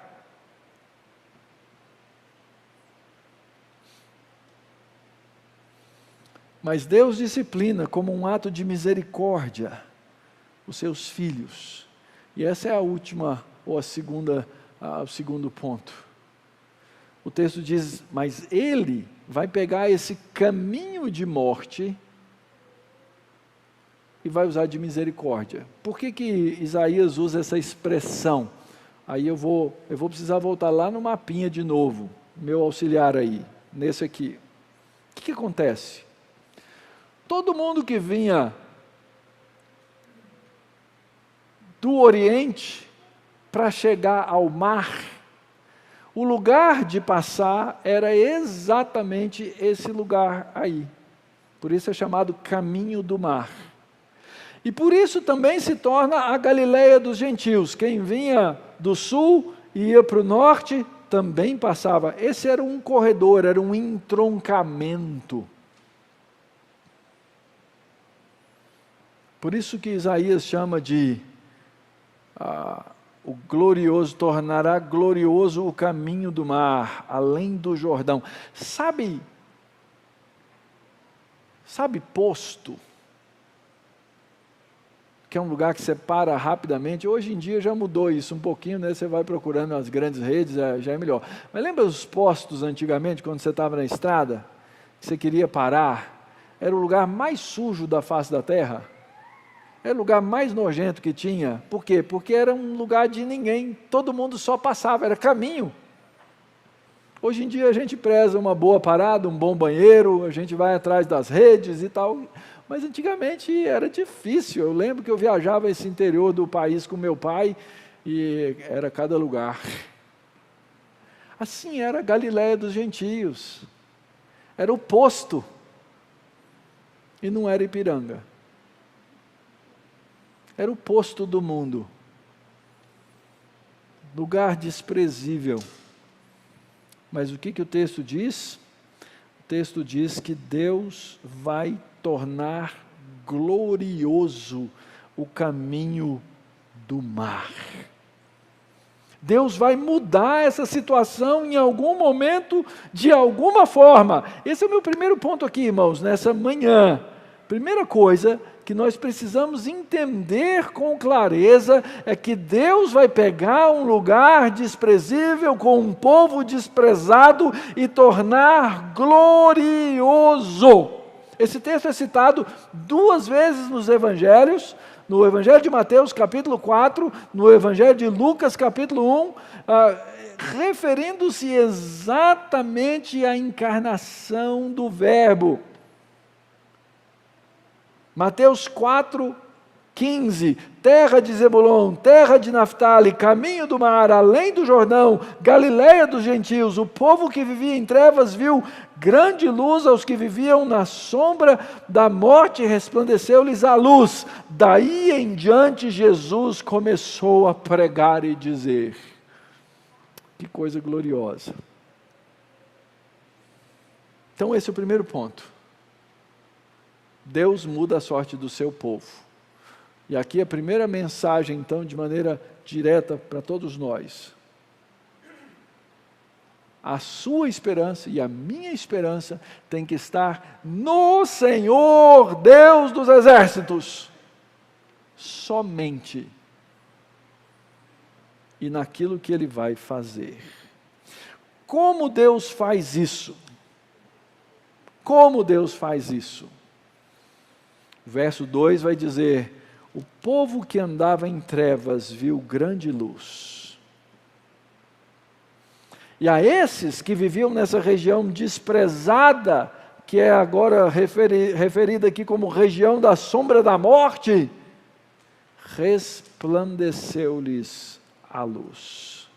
Mas Deus disciplina como um ato de misericórdia os seus filhos, E essa é a última, ou o segundo ponto. O texto diz, mas ele vai pegar esse caminho de morte e vai usar de misericórdia. Por que Isaías usa essa expressão? Aí eu vou precisar voltar lá no mapinha de novo, meu auxiliar aí, nesse aqui. O que acontece? Todo mundo que vinha do Oriente para chegar ao mar, o lugar de passar era exatamente esse lugar aí. Por isso é chamado Caminho do Mar. E por isso também se torna a Galileia dos gentios. Quem vinha do sul e ia para o norte também passava. Esse era um corredor, era um entroncamento. Por isso que Isaías chama de o glorioso, tornará glorioso o caminho do mar, além do Jordão. Sabe posto? Que é um lugar que você para rapidamente. Hoje em dia já mudou isso um pouquinho, né? Você vai procurando as grandes redes, já é melhor. Mas lembra os postos antigamente, quando você estava na estrada, que você queria parar? Era o lugar mais sujo da face da terra. Era o lugar mais nojento que tinha. Por quê? Porque era um lugar de ninguém. Todo mundo só passava, era caminho. Hoje em dia a gente preza uma boa parada, um bom banheiro, a gente vai atrás das redes e tal. Mas antigamente era difícil. Eu lembro que eu viajava esse interior do país com meu pai e era cada lugar. Assim era a Galileia dos gentios. Era o posto. E não era Ipiranga. Era o posto do mundo. Lugar desprezível. Mas o que o texto diz? O texto diz que Deus vai tornar glorioso o caminho do mar. Deus vai mudar essa situação em algum momento, de alguma forma. Esse é o meu primeiro ponto aqui, irmãos, nessa manhã. Primeira coisa que nós precisamos entender com clareza é que Deus vai pegar um lugar desprezível com um povo desprezado e tornar glorioso. Esse texto é citado 2 vezes nos evangelhos, no Evangelho de Mateus, capítulo 4, no Evangelho de Lucas, capítulo 1, referindo-se exatamente à encarnação do Verbo. Mateus 4, 15, terra de Zebulon, terra de Naftali, caminho do mar, além do Jordão, Galileia dos gentios, o povo que vivia em trevas viu grande luz, aos que viviam na sombra da morte resplandeceu-lhes a luz. Daí em diante Jesus começou a pregar e dizer, que coisa gloriosa. Então esse é o primeiro ponto. Deus muda a sorte do seu povo. E aqui a primeira mensagem, então, de maneira direta para todos nós. A sua esperança e a minha esperança tem que estar no Senhor, Deus dos exércitos. Somente. E naquilo que Ele vai fazer. Como Deus faz isso? Como Deus faz isso? Verso 2 vai dizer, o povo que andava em trevas viu grande luz. E a esses que viviam nessa região desprezada, que é agora referida aqui como região da sombra da morte, resplandeceu-lhes a luz.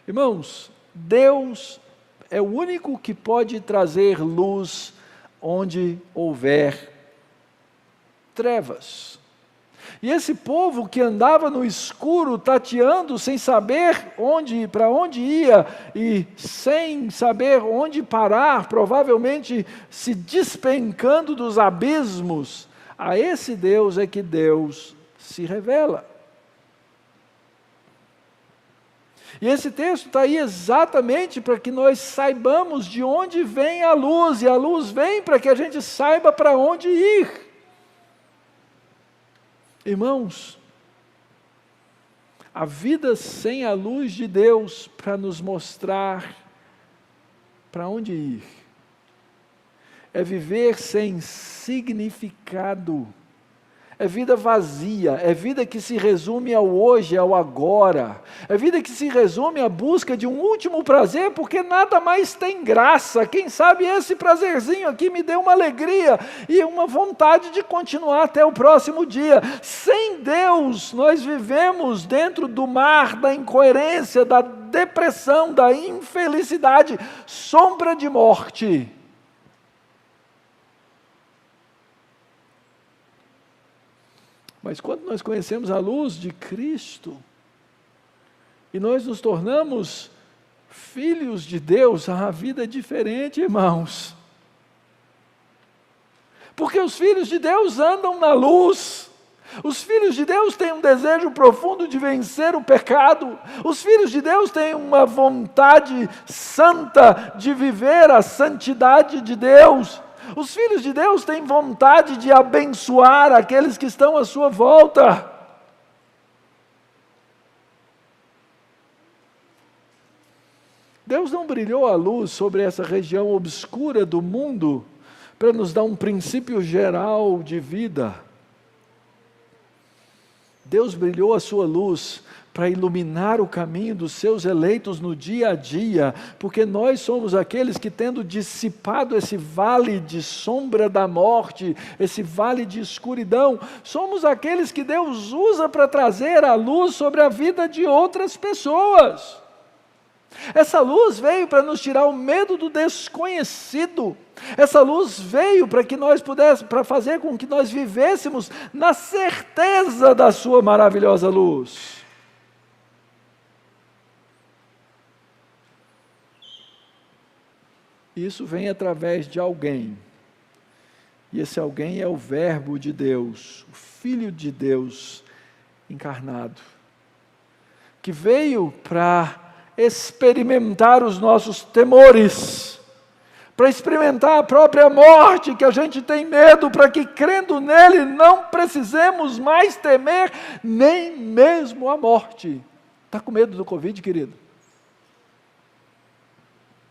Irmãos, Deus é o único que pode trazer luz onde houver trevas. E esse povo que andava no escuro, tateando, sem saber para onde ia, e sem saber onde parar, provavelmente se despencando dos abismos, a esse Deus é que Deus se revela. E esse texto está aí exatamente para que nós saibamos de onde vem a luz, e a luz vem para que a gente saiba para onde ir. Irmãos, A vida sem a luz de Deus para nos mostrar para onde ir. É viver sem significado. É vida vazia, é vida que se resume ao hoje, ao agora. É vida que se resume à busca de um último prazer, porque nada mais tem graça. Quem sabe esse prazerzinho aqui me deu uma alegria e uma vontade de continuar até o próximo dia. Sem Deus, nós vivemos dentro do mar da incoerência, da depressão, da infelicidade, sombra de morte. Mas quando nós conhecemos a luz de Cristo, e nós nos tornamos filhos de Deus, a vida é diferente, irmãos. Porque os filhos de Deus andam na luz. Os filhos de Deus têm um desejo profundo de vencer o pecado. Os filhos de Deus têm uma vontade santa de viver a santidade de Deus. Os filhos de Deus têm vontade de abençoar aqueles que estão à sua volta. Deus não brilhou a luz sobre essa região obscura do mundo para nos dar um princípio geral de vida. Deus brilhou a sua luz para iluminar o caminho dos seus eleitos no dia a dia, porque nós somos aqueles que, tendo dissipado esse vale de sombra da morte, esse vale de escuridão, somos aqueles que Deus usa para trazer a luz sobre a vida de outras pessoas. Essa luz veio para nos tirar o medo do desconhecido. Essa luz veio para que nós pudéssemos, para fazer com que nós vivêssemos na certeza da sua maravilhosa luz. Isso vem através de alguém. E esse alguém é o Verbo de Deus, o Filho de Deus encarnado, que veio para experimentar os nossos temores, para experimentar a própria morte que a gente tem medo, para que crendo nele não precisemos mais temer nem mesmo a morte. Está com medo do Covid, querido?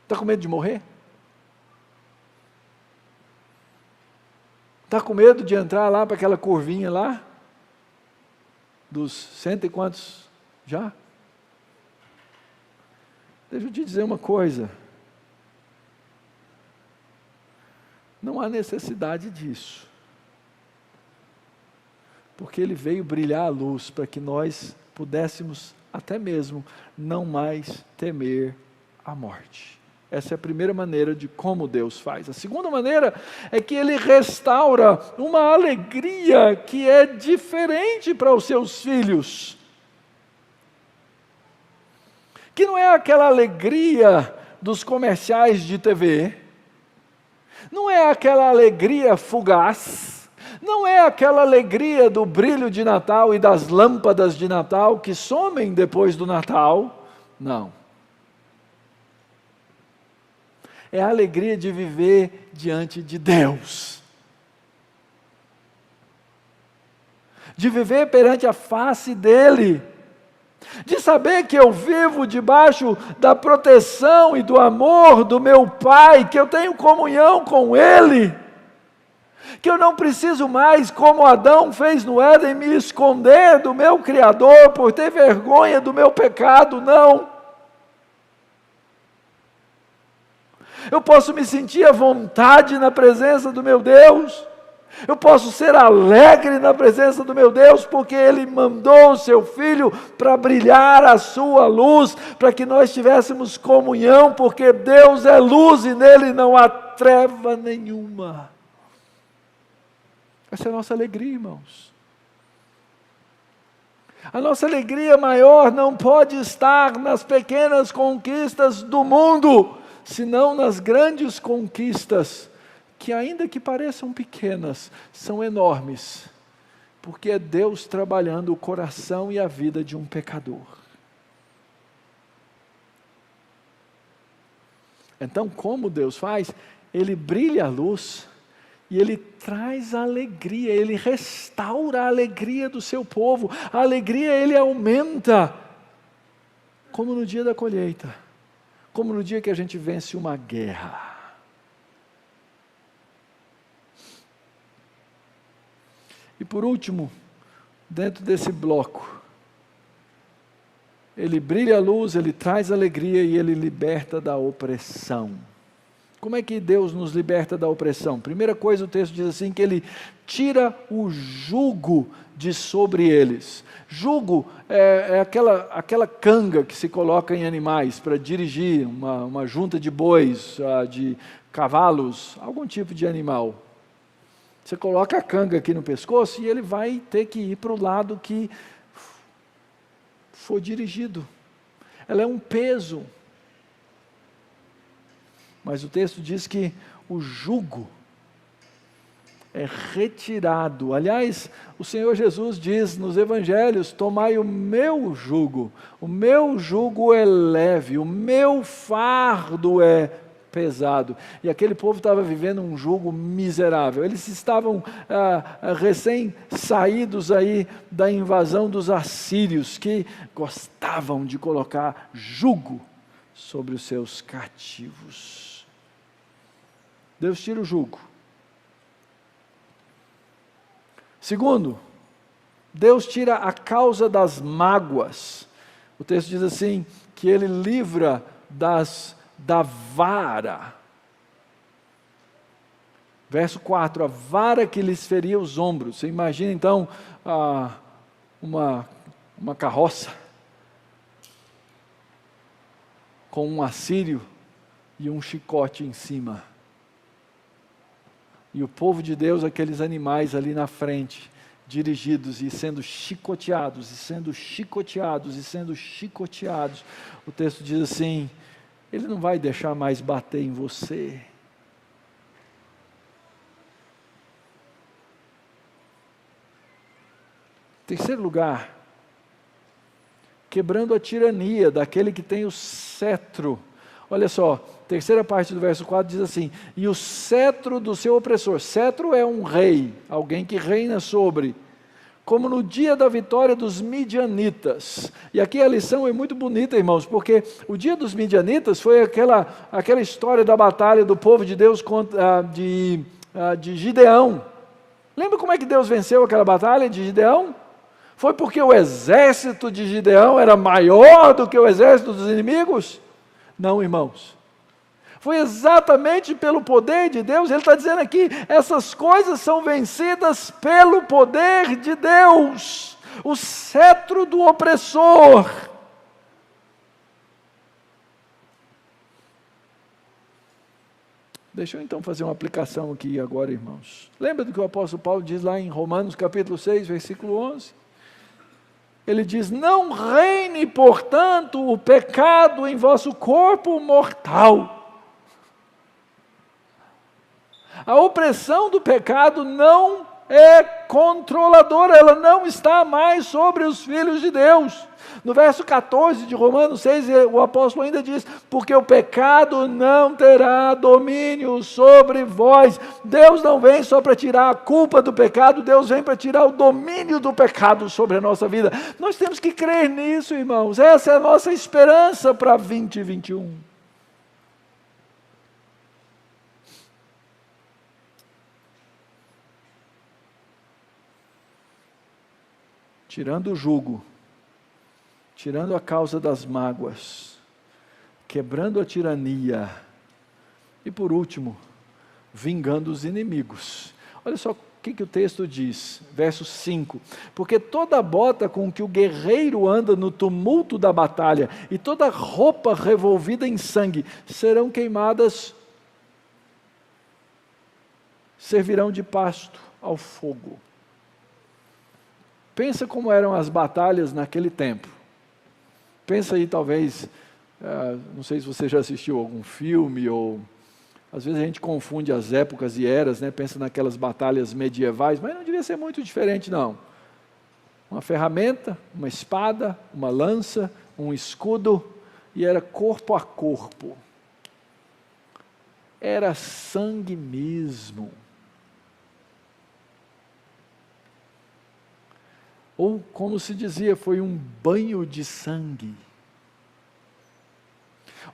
Está com medo de morrer? Está com medo de entrar lá para aquela curvinha lá? Dos cento e quantos já? Deixa eu te dizer uma coisa. Não há necessidade disso. Porque ele veio brilhar a luz para que nós pudéssemos até mesmo não mais temer a morte. Essa é a primeira maneira de como Deus faz. A segunda maneira é que Ele restaura uma alegria que é diferente para os seus filhos. Que não é aquela alegria dos comerciais de TV, não é aquela alegria fugaz, não é aquela alegria do brilho de Natal e das lâmpadas de Natal que somem depois do Natal, não. É a alegria de viver diante de Deus. De viver perante a face dEle. De saber que eu vivo debaixo da proteção e do amor do meu Pai, que eu tenho comunhão com Ele. Que eu não preciso mais, como Adão fez no Éden, me esconder do meu Criador por ter vergonha do meu pecado, não. Eu posso me sentir à vontade na presença do meu Deus. Eu posso ser alegre na presença do meu Deus, porque Ele mandou o Seu Filho para brilhar a Sua luz, para que nós tivéssemos comunhão, porque Deus é luz e nele não há treva nenhuma. Essa é a nossa alegria, irmãos. A nossa alegria maior não pode estar nas pequenas conquistas do mundo, senão nas grandes conquistas, que ainda que pareçam pequenas, são enormes, porque é Deus trabalhando o coração e a vida de um pecador. Então, como Deus faz? Ele brilha a luz, e Ele traz alegria, Ele restaura a alegria do seu povo, a alegria Ele aumenta, como no dia da colheita, como no dia que a gente vence uma guerra. E por último, dentro desse bloco, Ele brilha a luz, Ele traz alegria e Ele liberta da opressão. Como é que Deus nos liberta da opressão? Primeira coisa, o texto diz assim, que Ele tira o jugo de sobre eles. Jugo é aquela canga que se coloca em animais para dirigir uma junta de bois, de cavalos, algum tipo de animal. Você coloca a canga aqui no pescoço e ele vai ter que ir para o lado que for dirigido. Ela é um peso. Mas o texto diz que o jugo é retirado. Aliás, o Senhor Jesus diz nos evangelhos, tomai o meu jugo é leve, o meu fardo é pesado. E aquele povo estava vivendo um jugo miserável. Eles estavam recém-saídos aí da invasão dos assírios, que gostavam de colocar jugo sobre os seus cativos. Deus tira o jugo. Segundo, Deus tira a causa das mágoas. O texto diz assim, que Ele livra da vara. Verso 4, a vara que lhes feria os ombros. Você imagina então uma carroça com um assírio e um chicote em cima. E o povo de Deus, aqueles animais ali na frente, dirigidos e sendo chicoteados, e sendo chicoteados, e sendo chicoteados. O texto diz assim, Ele não vai deixar mais bater em você. Terceiro lugar, quebrando a tirania daquele que tem o cetro. Olha só, terceira parte do verso 4 diz assim, e o cetro do seu opressor. Cetro é um rei, alguém que reina sobre, como no dia da vitória dos midianitas. E aqui a lição é muito bonita, irmãos, porque o dia dos midianitas foi aquela história da batalha do povo de Deus de Gideão. Lembra como é que Deus venceu aquela batalha de Gideão? Foi porque o exército de Gideão era maior do que o exército dos inimigos? Não, irmãos. Foi exatamente pelo poder de Deus. Ele está dizendo aqui, essas coisas são vencidas pelo poder de Deus. O cetro do opressor. Deixa eu então fazer uma aplicação aqui agora, irmãos. Lembra do que o apóstolo Paulo diz lá em Romanos capítulo 6, versículo 11? Ele diz, não reine, portanto, o pecado em vosso corpo mortal. A opressão do pecado não é controladora, ela não está mais sobre os filhos de Deus. No verso 14 de Romanos 6, o apóstolo ainda diz, porque o pecado não terá domínio sobre vós. Deus não vem só para tirar a culpa do pecado, Deus vem para tirar o domínio do pecado sobre a nossa vida. Nós temos que crer nisso, irmãos. Essa é a nossa esperança para 2021. Tirando o jugo, tirando a causa das mágoas, quebrando a tirania, e por último, vingando os inimigos. Olha só o que o texto diz, verso 5, porque toda bota com que o guerreiro anda no tumulto da batalha, e toda roupa revolvida em sangue, serão queimadas, servirão de pasto ao fogo. Pensa como eram as batalhas naquele tempo. Pensa aí talvez, não sei se você já assistiu algum filme, ou às vezes a gente confunde as épocas e eras, né? Pensa naquelas batalhas medievais, mas não devia ser muito diferente não. Uma ferramenta, uma espada, uma lança, um escudo, e era corpo a corpo. Era sangue mesmo. Ou, como se dizia, foi um banho de sangue.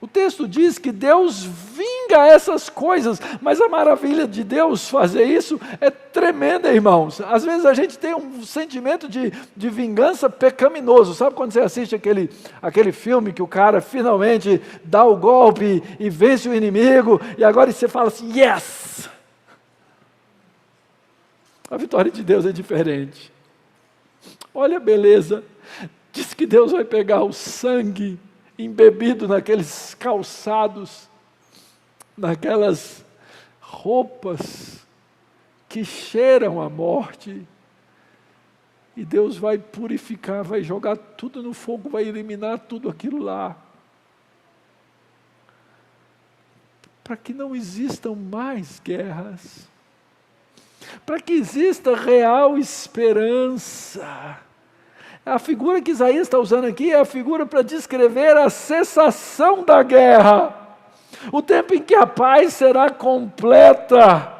O texto diz que Deus vinga essas coisas, mas a maravilha de Deus fazer isso é tremenda, irmãos. Às vezes a gente tem um sentimento de vingança pecaminoso. Sabe quando você assiste aquele filme que o cara finalmente dá o golpe e vence o inimigo, e agora você fala assim, yes! A vitória de Deus é diferente. Olha a beleza. Diz que Deus vai pegar o sangue embebido naqueles calçados, naquelas roupas que cheiram a morte, e Deus vai purificar, vai jogar tudo no fogo, vai eliminar tudo aquilo lá, para que não existam mais guerras, para que exista real esperança. A figura que Isaías está usando aqui é a figura para descrever a cessação da guerra, o tempo em que a paz será completa.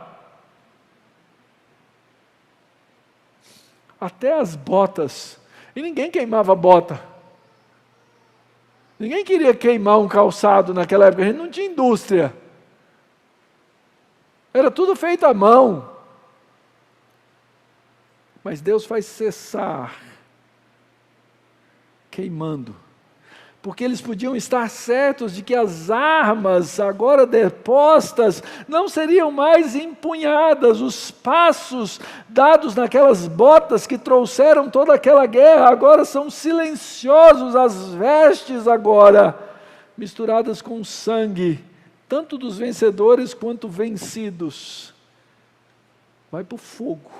Até as botas, e ninguém queimava bota, ninguém queria queimar um calçado naquela época, a gente não tinha indústria, era tudo feito à mão, mas Deus faz cessar, queimando, porque eles podiam estar certos de que as armas agora depostas não seriam mais empunhadas, os passos dados naquelas botas que trouxeram toda aquela guerra agora são silenciosos, as vestes agora misturadas com sangue, tanto dos vencedores quanto vencidos, vai para o fogo.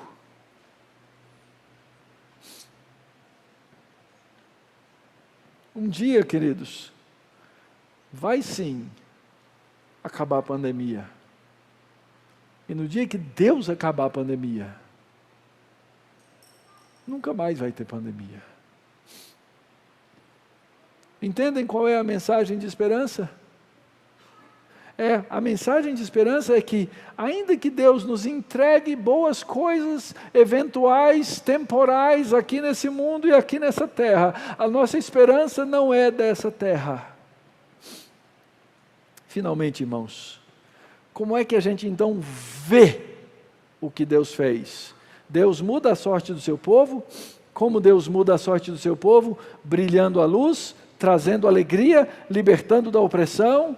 Um dia, queridos, vai sim acabar a pandemia. E no dia que Deus acabar a pandemia, nunca mais vai ter pandemia. Entendem qual é a mensagem de esperança? A mensagem de esperança é que, ainda que Deus nos entregue boas coisas, eventuais, temporais, aqui nesse mundo e aqui nessa terra, a nossa esperança não é dessa terra. Finalmente, irmãos, como é que a gente então vê o que Deus fez? Deus muda a sorte do seu povo. Como Deus muda a sorte do seu povo? Brilhando a luz, trazendo alegria, libertando da opressão.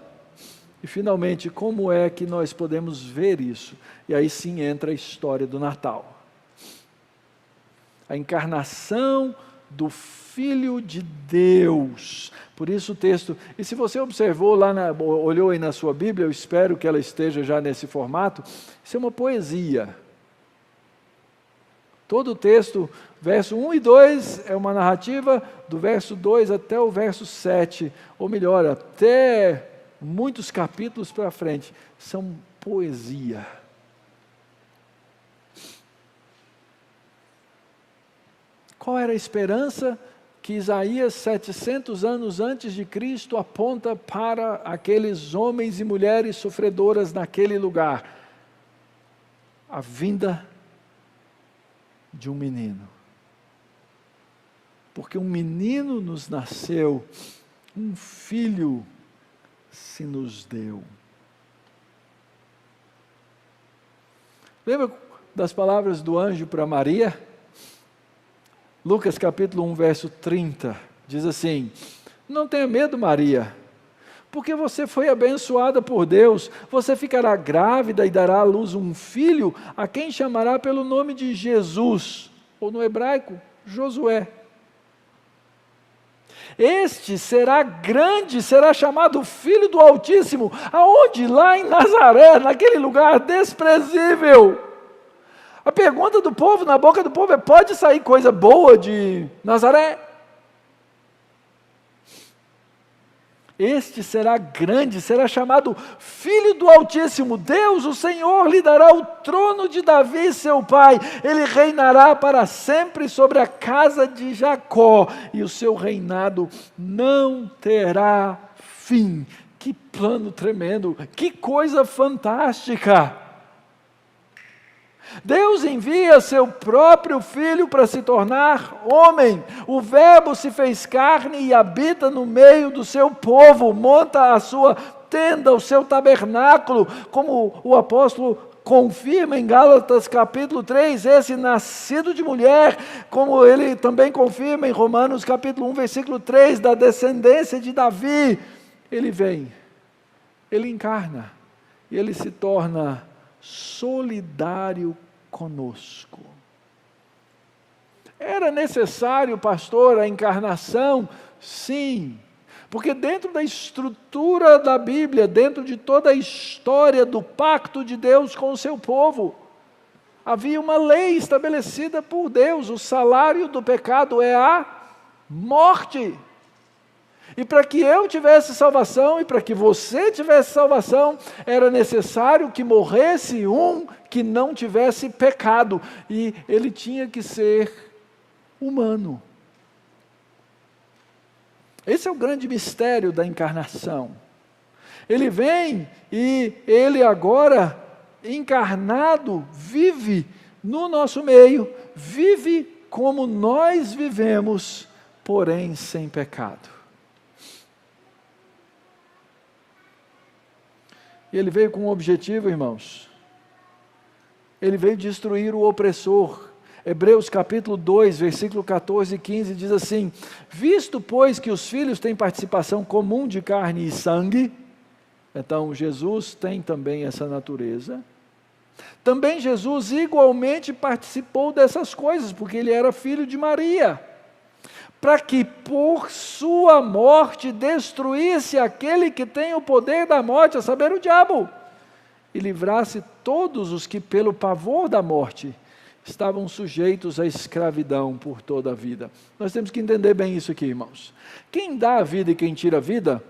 E finalmente, como é que nós podemos ver isso? E aí sim entra a história do Natal. A encarnação do Filho de Deus. Por isso o texto, e se você observou lá, olhou aí na sua Bíblia, eu espero que ela esteja já nesse formato, isso é uma poesia. Todo o texto, verso 1 e 2, é uma narrativa do verso 2 até o verso 7, ou melhor, até muitos capítulos para frente, são poesia. Qual era a esperança que Isaías, 700 anos antes de Cristo, aponta para aqueles homens e mulheres sofredoras naquele lugar? A vinda de um menino. Porque um menino nos nasceu, um filho se nos deu. Lembra das palavras do anjo para Maria? Lucas capítulo 1, verso 30, diz assim: não tenha medo, Maria, porque você foi abençoada por Deus, você ficará grávida e dará à luz um filho, a quem chamará pelo nome de Jesus, ou no hebraico, Josué. Este será grande, será chamado Filho do Altíssimo. Aonde? Lá em Nazaré, naquele lugar desprezível. A pergunta do povo, na boca do povo, é: pode sair coisa boa de Nazaré? Este será grande, será chamado Filho do Altíssimo. Deus, o Senhor, lhe dará o trono de Davi, seu pai. Ele reinará para sempre sobre a casa de Jacó, e o seu reinado não terá fim. Que plano tremendo, que coisa fantástica! Deus envia seu próprio Filho para se tornar homem. O Verbo se fez carne e habita no meio do seu povo, monta a sua tenda, o seu tabernáculo, como o apóstolo confirma em Gálatas capítulo 3, esse nascido de mulher, como ele também confirma em Romanos capítulo 1, versículo 3, da descendência de Davi. Ele vem, ele encarna, e ele se torna solidário conosco. Era necessário, pastor, a encarnação? Sim, porque dentro da estrutura da Bíblia, dentro de toda a história do pacto de Deus com o seu povo, havia uma lei estabelecida por Deus: o salário do pecado é a morte. E para que eu tivesse salvação, e para que você tivesse salvação, era necessário que morresse um que não tivesse pecado, e ele tinha que ser humano. Esse é o grande mistério da encarnação. Ele vem e ele agora, encarnado, vive no nosso meio, vive como nós vivemos, porém sem pecado. E ele veio com um objetivo, irmãos. Ele veio destruir o opressor. Hebreus capítulo 2, versículo 14 e 15 diz assim: visto, pois, que os filhos têm participação comum de carne e sangue, então Jesus tem também essa natureza, também Jesus igualmente participou dessas coisas, porque ele era filho de Maria, para que por sua morte destruísse aquele que tem o poder da morte, a saber, o diabo, e livrasse todos os que pelo pavor da morte estavam sujeitos à escravidão por toda a vida. Nós temos que entender bem isso aqui, irmãos. Quem dá a vida e quem tira a vida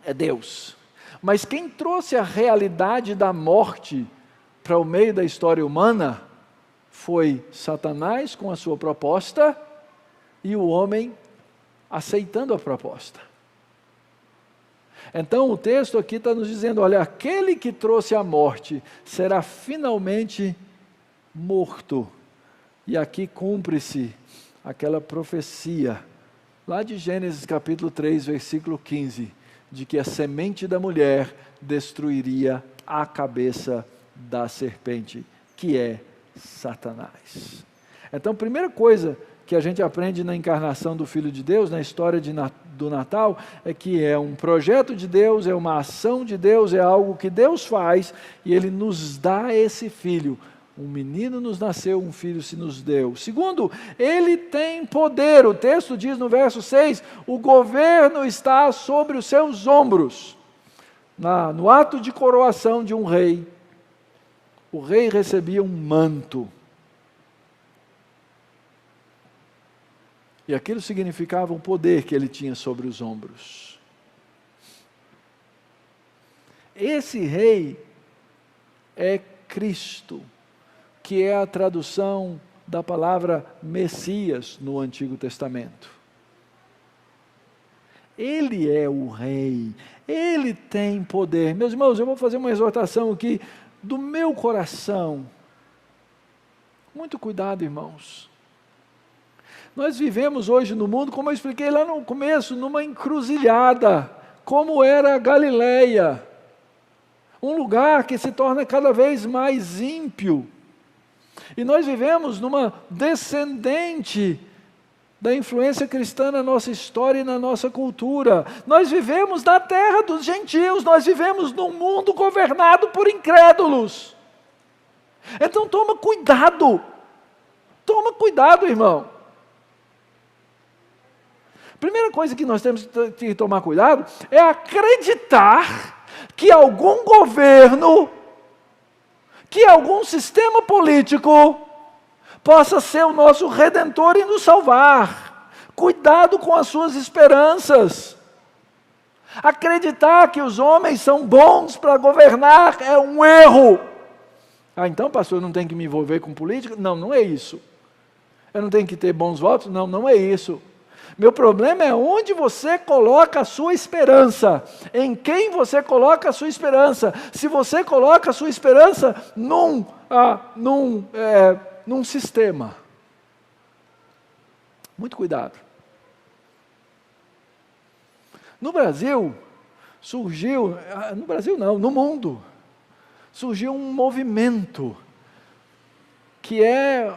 é Deus. Mas quem trouxe a realidade da morte para o meio da história humana foi Satanás com a sua proposta e o homem aceitando a proposta. Então o texto aqui está nos dizendo, olha, aquele que trouxe a morte será finalmente morto. E aqui cumpre-se aquela profecia, lá de Gênesis capítulo 3, versículo 15, de que a semente da mulher destruiria a cabeça da serpente, que é Satanás. Então, a primeira coisa que a gente aprende na encarnação do Filho de Deus, na história do Natal, é que é um projeto de Deus, é uma ação de Deus, é algo que Deus faz, e Ele nos dá esse Filho. Um menino nos nasceu, um filho se nos deu. Segundo, ele tem poder. O texto diz no verso 6, o governo está sobre os seus ombros. No ato de coroação de um rei, o rei recebia um manto. E aquilo significava o poder que ele tinha sobre os ombros. Esse rei é Cristo, que é a tradução da palavra Messias no Antigo Testamento. Ele é o rei, ele tem poder. Meus irmãos, eu vou fazer uma exortação aqui do meu coração. Muito cuidado, irmãos. Nós vivemos hoje no mundo, como eu expliquei lá no começo, numa encruzilhada, como era a Galileia. Um lugar que se torna cada vez mais ímpio. E nós vivemos numa descendente da influência cristã na nossa história e na nossa cultura. Nós vivemos na terra dos gentios, nós vivemos num mundo governado por incrédulos. Então toma cuidado, irmão. Primeira coisa que nós temos que tomar cuidado é acreditar que algum governo, que algum sistema político possa ser o nosso redentor e nos salvar. Cuidado com as suas esperanças. Acreditar que os homens são bons para governar é um erro. Então, pastor, eu não tenho que me envolver com política? Não, não é isso. Eu não tenho que ter bons votos? Não, não é isso. Meu problema é onde você coloca a sua esperança, em quem você coloca a sua esperança. Se você coloca a sua esperança num sistema. Muito cuidado. No Brasil, no mundo, surgiu um movimento que é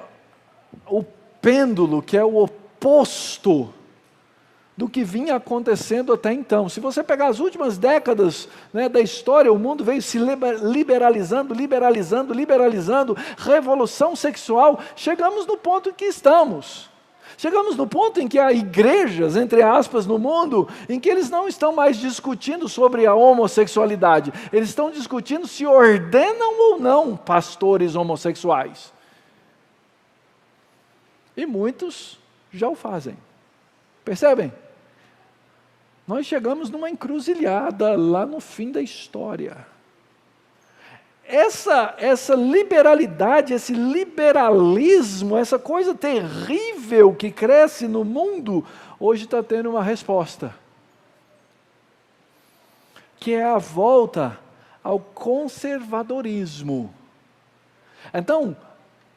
o pêndulo, que é o oposto do que vinha acontecendo até então. Se você pegar as últimas décadas, né, da história, o mundo veio se liberalizando, revolução sexual, chegamos no ponto em que estamos. Chegamos no ponto em que há igrejas, entre aspas, no mundo, em que eles não estão mais discutindo sobre a homossexualidade, eles estão discutindo se ordenam ou não pastores homossexuais. E muitos já o fazem. Percebem? Nós chegamos numa encruzilhada lá no fim da história. Essa liberalidade, esse liberalismo, essa coisa terrível que cresce no mundo, hoje está tendo uma resposta. Que é a volta ao conservadorismo. Então,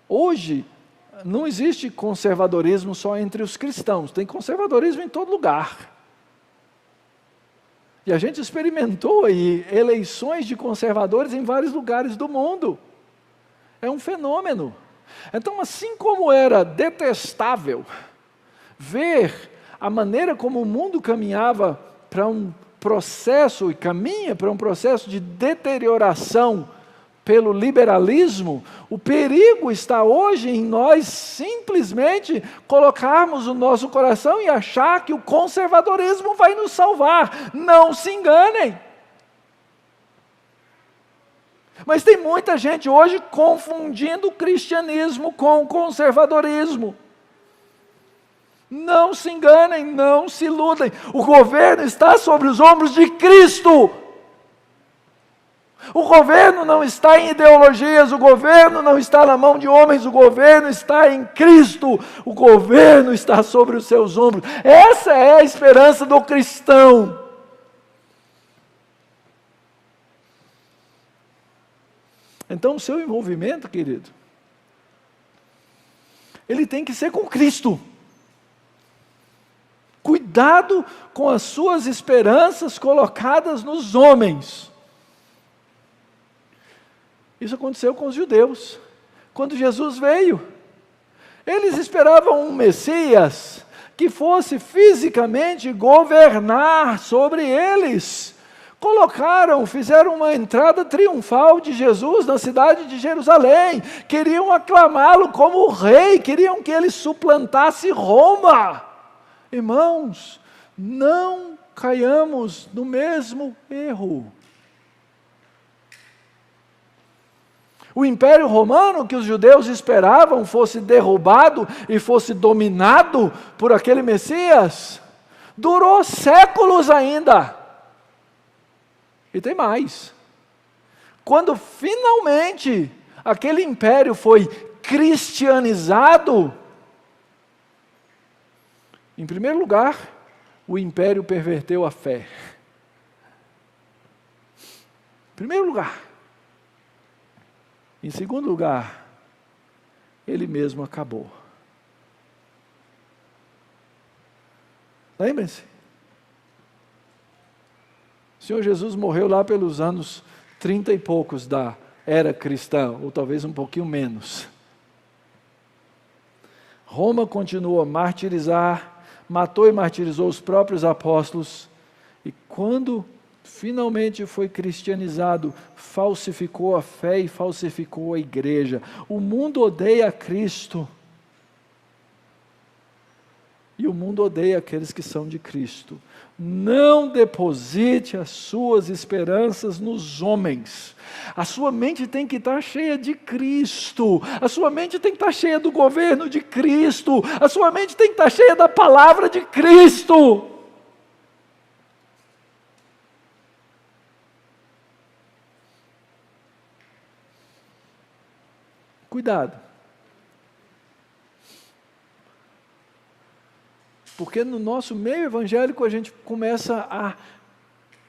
hoje, não existe conservadorismo só entre os cristãos, tem conservadorismo em todo lugar. E a gente experimentou aí eleições de conservadores em vários lugares do mundo. É um fenômeno. Então, assim como era detestável ver a maneira como o mundo caminhava para um processo, e caminha para um processo de deterioração pelo liberalismo, o perigo está hoje em nós simplesmente colocarmos o nosso coração e achar que o conservadorismo vai nos salvar. Não se enganem. Mas tem muita gente hoje confundindo o cristianismo com o conservadorismo. Não se enganem, não se iludem. O governo está sobre os ombros de Cristo. O governo não está em ideologias, o governo não está na mão de homens, o governo está em Cristo, o governo está sobre os seus ombros. Essa é a esperança do cristão. Então, o seu envolvimento, querido, ele tem que ser com Cristo. Cuidado com as suas esperanças colocadas nos homens. Isso aconteceu com os judeus. Quando Jesus veio, eles esperavam um Messias que fosse fisicamente governar sobre eles. Fizeram uma entrada triunfal de Jesus na cidade de Jerusalém. Queriam aclamá-lo como rei, queriam que ele suplantasse Roma. Irmãos, não caiamos no mesmo erro. O Império Romano, que os judeus esperavam fosse derrubado e fosse dominado por aquele Messias, durou séculos ainda. E tem mais. Quando finalmente aquele império foi cristianizado, em primeiro lugar, o império perverteu a fé. Em primeiro lugar. Em segundo lugar, ele mesmo acabou. Lembrem-se, o Senhor Jesus morreu lá pelos anos 30 e poucos da era cristã, ou talvez um pouquinho menos. Roma continuou a martirizar, matou e martirizou os próprios apóstolos, e quando finalmente foi cristianizado, falsificou a fé e falsificou a igreja. O mundo odeia Cristo. E o mundo odeia aqueles que são de Cristo. Não deposite as suas esperanças nos homens. A sua mente tem que estar cheia de Cristo. A sua mente tem que estar cheia do governo de Cristo. A sua mente tem que estar cheia da palavra de Cristo. Cuidado. Porque no nosso meio evangélico a gente começa a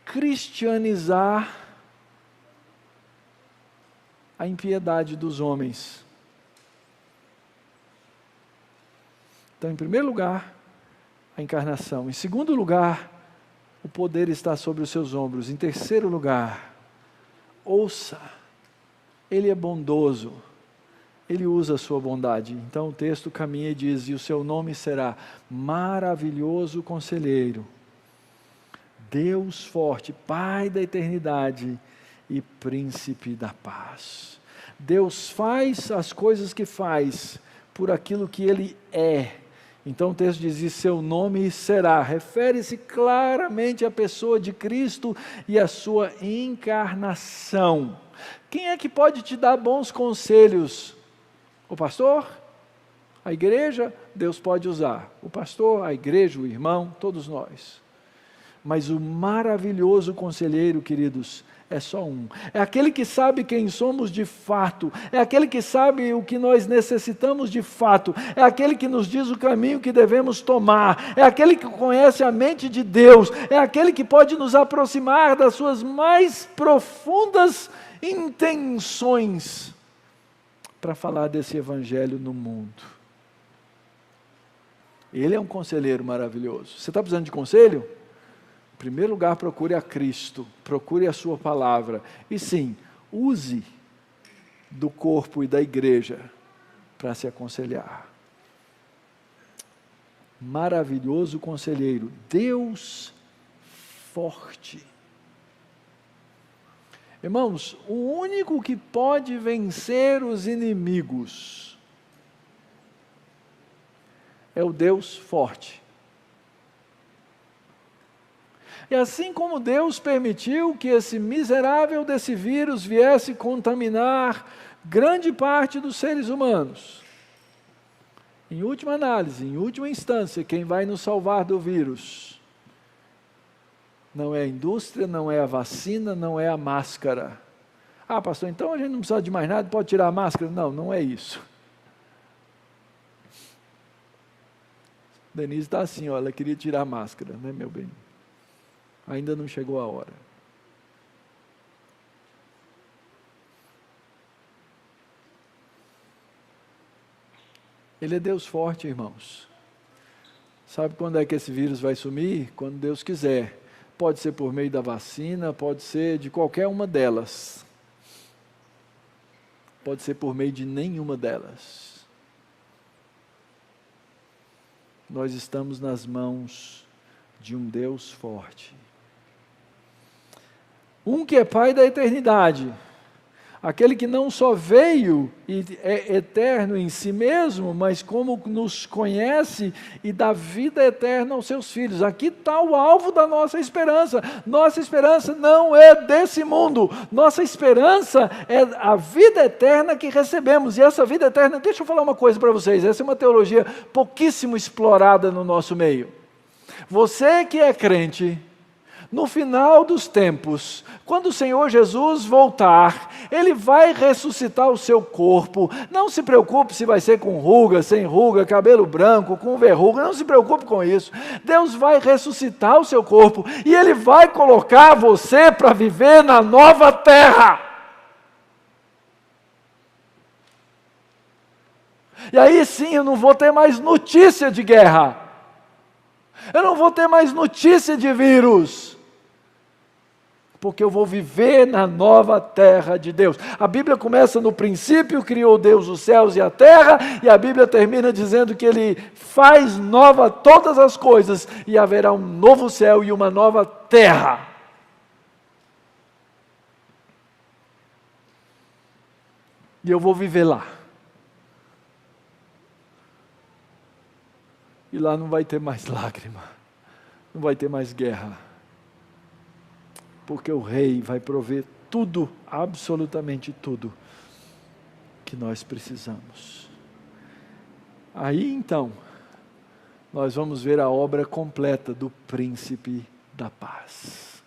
cristianizar a impiedade dos homens. Então, em primeiro lugar, a encarnação. Em segundo lugar, o poder está sobre os seus ombros. Em terceiro lugar, ouça, Ele é bondoso, Ele usa a sua bondade. Então o texto caminha e diz, e o seu nome será Maravilhoso Conselheiro, Deus Forte, Pai da Eternidade e Príncipe da Paz. Deus faz as coisas que faz por aquilo que Ele é. Então o texto diz, e seu nome será, refere-se claramente à pessoa de Cristo e à sua encarnação. Quem é que pode te dar bons conselhos? O pastor? A igreja? Deus pode usar. O pastor, a igreja, o irmão, todos nós. Mas o maravilhoso conselheiro, queridos, é só um. É aquele que sabe quem somos de fato. É aquele que sabe o que nós necessitamos de fato. É aquele que nos diz o caminho que devemos tomar. É aquele que conhece a mente de Deus. É aquele que pode nos aproximar das suas mais profundas intenções para falar desse evangelho no mundo. Ele é um conselheiro maravilhoso. Você está precisando de conselho? Em primeiro lugar, procure a Cristo, procure a sua palavra. E sim, use do corpo e da igreja para se aconselhar. Maravilhoso conselheiro, Deus forte. Irmãos, o único que pode vencer os inimigos é o Deus forte. E assim como Deus permitiu que esse miserável desse vírus viesse contaminar grande parte dos seres humanos, em última análise, em última instância, quem vai nos salvar do vírus não é a indústria, não é a vacina, não é a máscara. Ah, pastor, então a gente não precisa de mais nada, pode tirar a máscara? Não, não é isso. Denise está assim, ó, ela queria tirar a máscara, né, meu bem? Ainda não chegou a hora. Ele é Deus forte, irmãos. Sabe quando é que esse vírus vai sumir? Quando Deus quiser. Pode ser por meio da vacina, pode ser de qualquer uma delas. Pode ser por meio de nenhuma delas. Nós estamos nas mãos de um Deus forte. Um que é Pai da eternidade, aquele que não só veio e é eterno em si mesmo, mas como nos conhece e dá vida eterna aos seus filhos. Aqui está o alvo da nossa esperança. Nossa esperança não é desse mundo. Nossa esperança é a vida eterna que recebemos. E essa vida eterna, deixa eu falar uma coisa para vocês, essa é uma teologia pouquíssimo explorada no nosso meio. Você que é crente, no final dos tempos, quando o Senhor Jesus voltar, Ele vai ressuscitar o seu corpo. Não se preocupe se vai ser com ruga, sem ruga, cabelo branco, com verruga, não se preocupe com isso. Deus vai ressuscitar o seu corpo e Ele vai colocar você para viver na nova terra. E aí sim eu não vou ter mais notícia de guerra. Eu não vou ter mais notícia de vírus. Porque eu vou viver na nova terra de Deus. A Bíblia começa no princípio, criou Deus os céus e a terra, e a Bíblia termina dizendo que Ele faz nova todas as coisas, e haverá um novo céu e uma nova terra. E eu vou viver lá. E lá não vai ter mais lágrima, não vai ter mais guerra. Porque o Rei vai prover tudo, absolutamente tudo, que nós precisamos. Aí então, nós vamos ver a obra completa do Príncipe da Paz.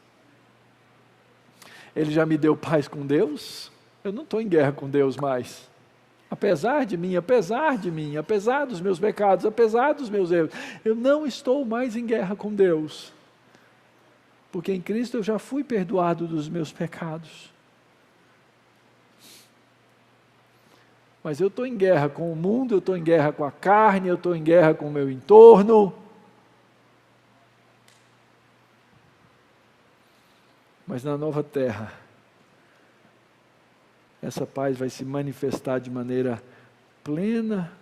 Ele já me deu paz com Deus? Eu não estou em guerra com Deus mais. apesar de mim, apesar dos meus pecados, apesar dos meus erros, eu não estou mais em guerra com Deus, porque em Cristo eu já fui perdoado dos meus pecados. Mas eu estou em guerra com o mundo, eu estou em guerra com a carne, eu estou em guerra com o meu entorno. Mas na nova terra, essa paz vai se manifestar de maneira plena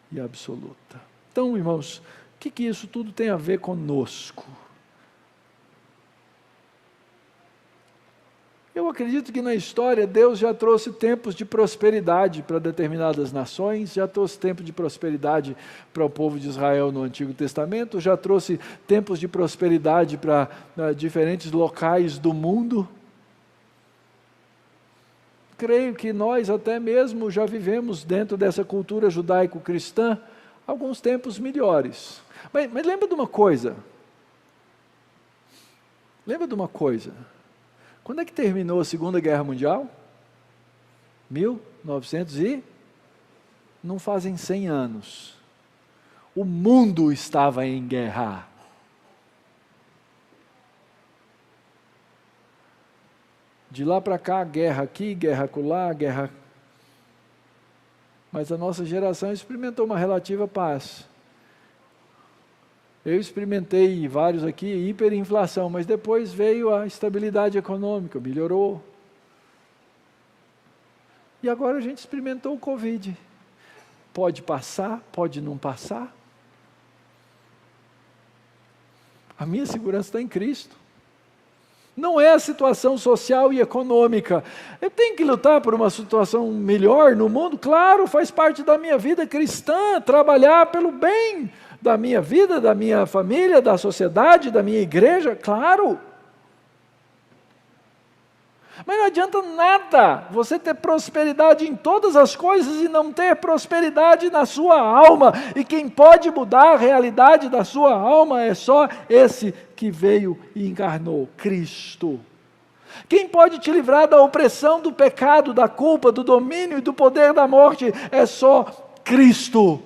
e absoluta. Então, irmãos, o que isso tudo tem a ver conosco? Eu acredito que na história Deus já trouxe tempos de prosperidade para determinadas nações, já trouxe tempo de prosperidade para o povo de Israel no Antigo Testamento, já trouxe tempos de prosperidade para diferentes locais do mundo. Creio que nós até mesmo já vivemos dentro dessa cultura judaico-cristã alguns tempos melhores. Mas lembra de uma coisa? Quando é que terminou a Segunda Guerra Mundial? 1900 e... não fazem 100 anos. O mundo estava em guerra. De lá para cá, guerra aqui, guerra acolá, guerra... Mas a nossa geração experimentou uma relativa paz. Eu experimentei vários aqui, hiperinflação, mas depois veio a estabilidade econômica, melhorou. E agora a gente experimentou o Covid. Pode passar, pode não passar. A minha segurança está em Cristo. Não é a situação social e econômica. Eu tenho que lutar por uma situação melhor no mundo? Claro, faz parte da minha vida cristã, trabalhar pelo bem da minha vida, da minha família, da sociedade, da minha igreja, claro. Mas não adianta nada você ter prosperidade em todas as coisas e não ter prosperidade na sua alma. E quem pode mudar a realidade da sua alma é só esse que veio e encarnou, Cristo. Quem pode te livrar da opressão, do pecado, da culpa, do domínio e do poder da morte é só Cristo.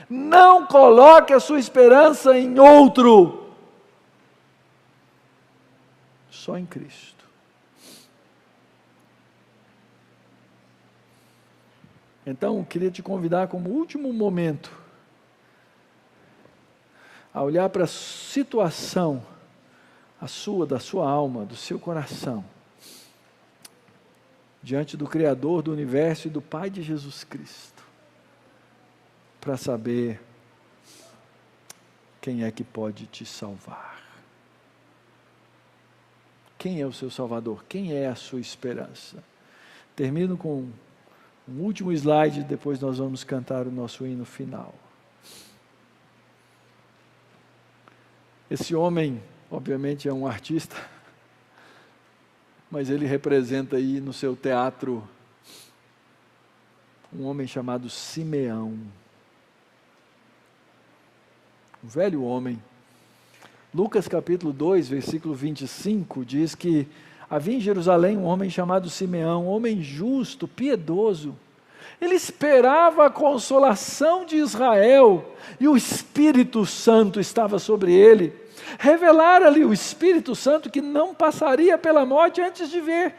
Não coloque a sua esperança em outro, só em Cristo. Então, eu queria te convidar como último momento, a olhar para a situação, da sua alma, do seu coração, diante do Criador do Universo e do Pai de Jesus Cristo, para saber quem é que pode te salvar. Quem é o seu Salvador? Quem é a sua esperança? Termino com um último slide, depois nós vamos cantar o nosso hino final. Esse homem, obviamente, é um artista, mas ele representa aí no seu teatro um homem chamado Simeão. Um velho homem. Lucas capítulo 2, versículo 25, diz que havia em Jerusalém um homem chamado Simeão, um homem justo, piedoso. Ele esperava a consolação de Israel, e o Espírito Santo estava sobre ele. Revelara-lhe o Espírito Santo que não passaria pela morte antes de ver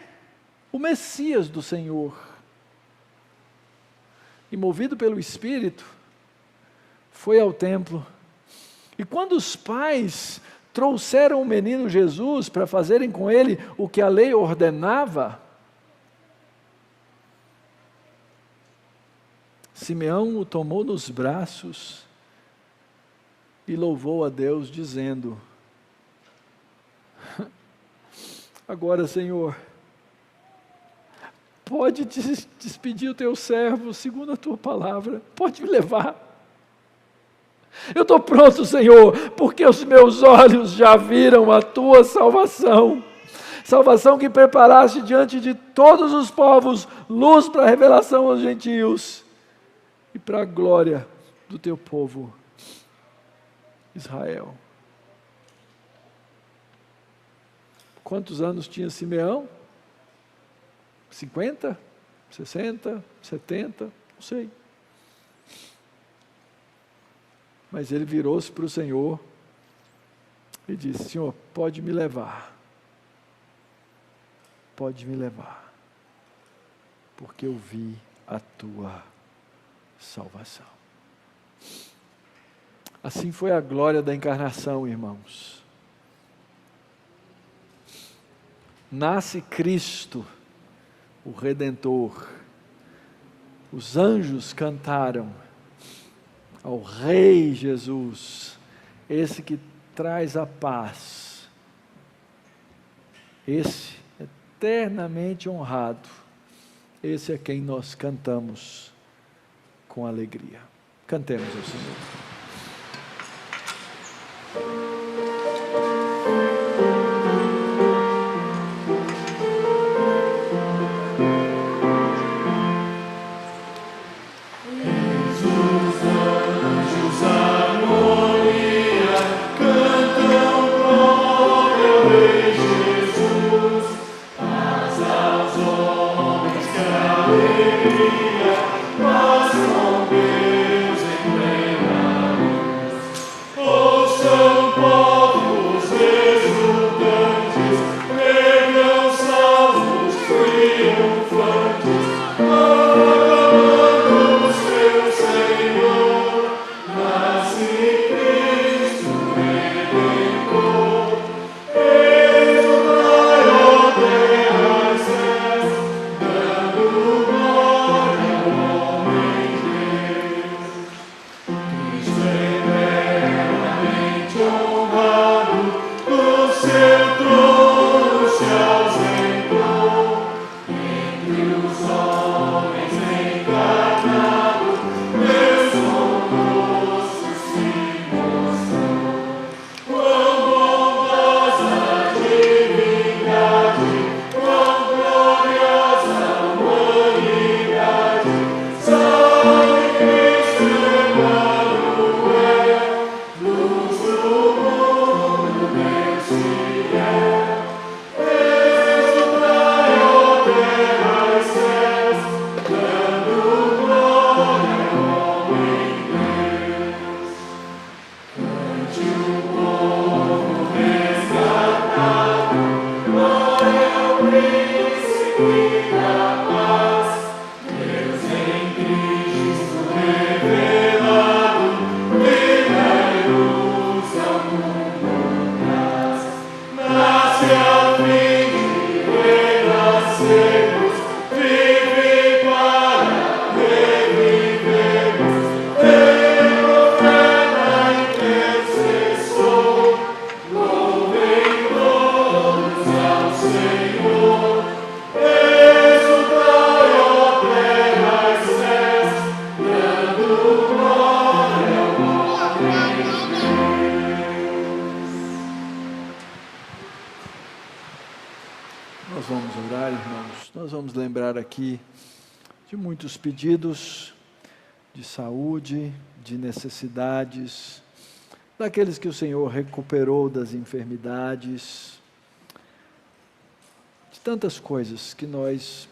o Messias do Senhor. E movido pelo Espírito, foi ao templo. E quando os pais trouxeram o menino Jesus para fazerem com ele o que a lei ordenava, Simeão o tomou nos braços e louvou a Deus, dizendo: agora, Senhor, pode despedir o teu servo segundo a tua palavra, pode me levar. Eu estou pronto, Senhor, porque os meus olhos já viram a tua salvação. Salvação que preparaste diante de todos os povos, luz para a revelação aos gentios e para a glória do teu povo, Israel. Quantos anos tinha Simeão? 50? 60? 70? sei. Mas ele virou-se para o Senhor e disse: Senhor, pode me levar. Pode me levar. Porque eu vi a tua salvação. Assim foi a glória da encarnação, irmãos. Nasce Cristo, o Redentor. Os anjos cantaram ao Rei Jesus, esse que traz a paz, esse eternamente honrado, esse é quem nós cantamos com alegria. Cantemos ao Senhor. Nós vamos orar, irmãos. Nós vamos lembrar aqui de muitos pedidos de saúde, de necessidades, daqueles que o Senhor recuperou das enfermidades, de tantas coisas que nós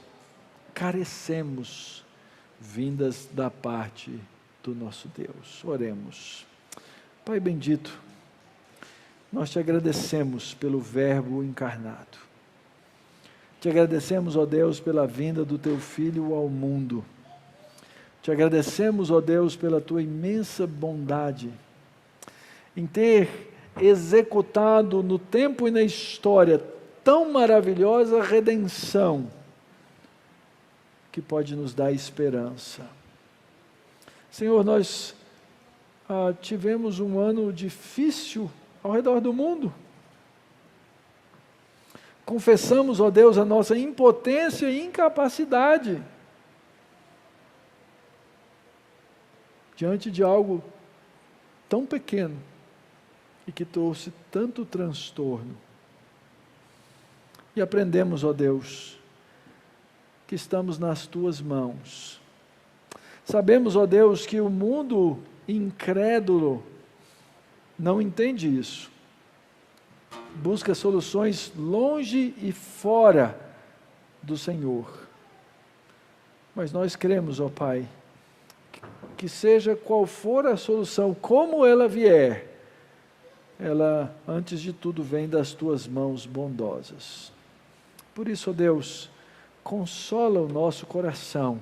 carecemos vindas da parte do nosso Deus. Oremos. Pai bendito, nós te agradecemos pelo Verbo encarnado. Te agradecemos, ó Deus, pela vinda do teu Filho ao mundo. Te agradecemos, ó Deus, pela tua imensa bondade em ter executado no tempo e na história tão maravilhosa redenção que pode nos dar esperança. Senhor, nós tivemos um ano difícil ao redor do mundo. Confessamos, ó Deus, a nossa impotência e incapacidade diante de algo tão pequeno e que trouxe tanto transtorno. E aprendemos, ó Deus, que estamos nas tuas mãos. Sabemos, ó Deus, que o mundo incrédulo não entende isso. Busca soluções longe e fora do Senhor. Mas nós cremos, ó Pai, que seja qual for a solução, como ela vier, ela, antes de tudo, vem das tuas mãos bondosas. Por isso, ó Deus, consola o nosso coração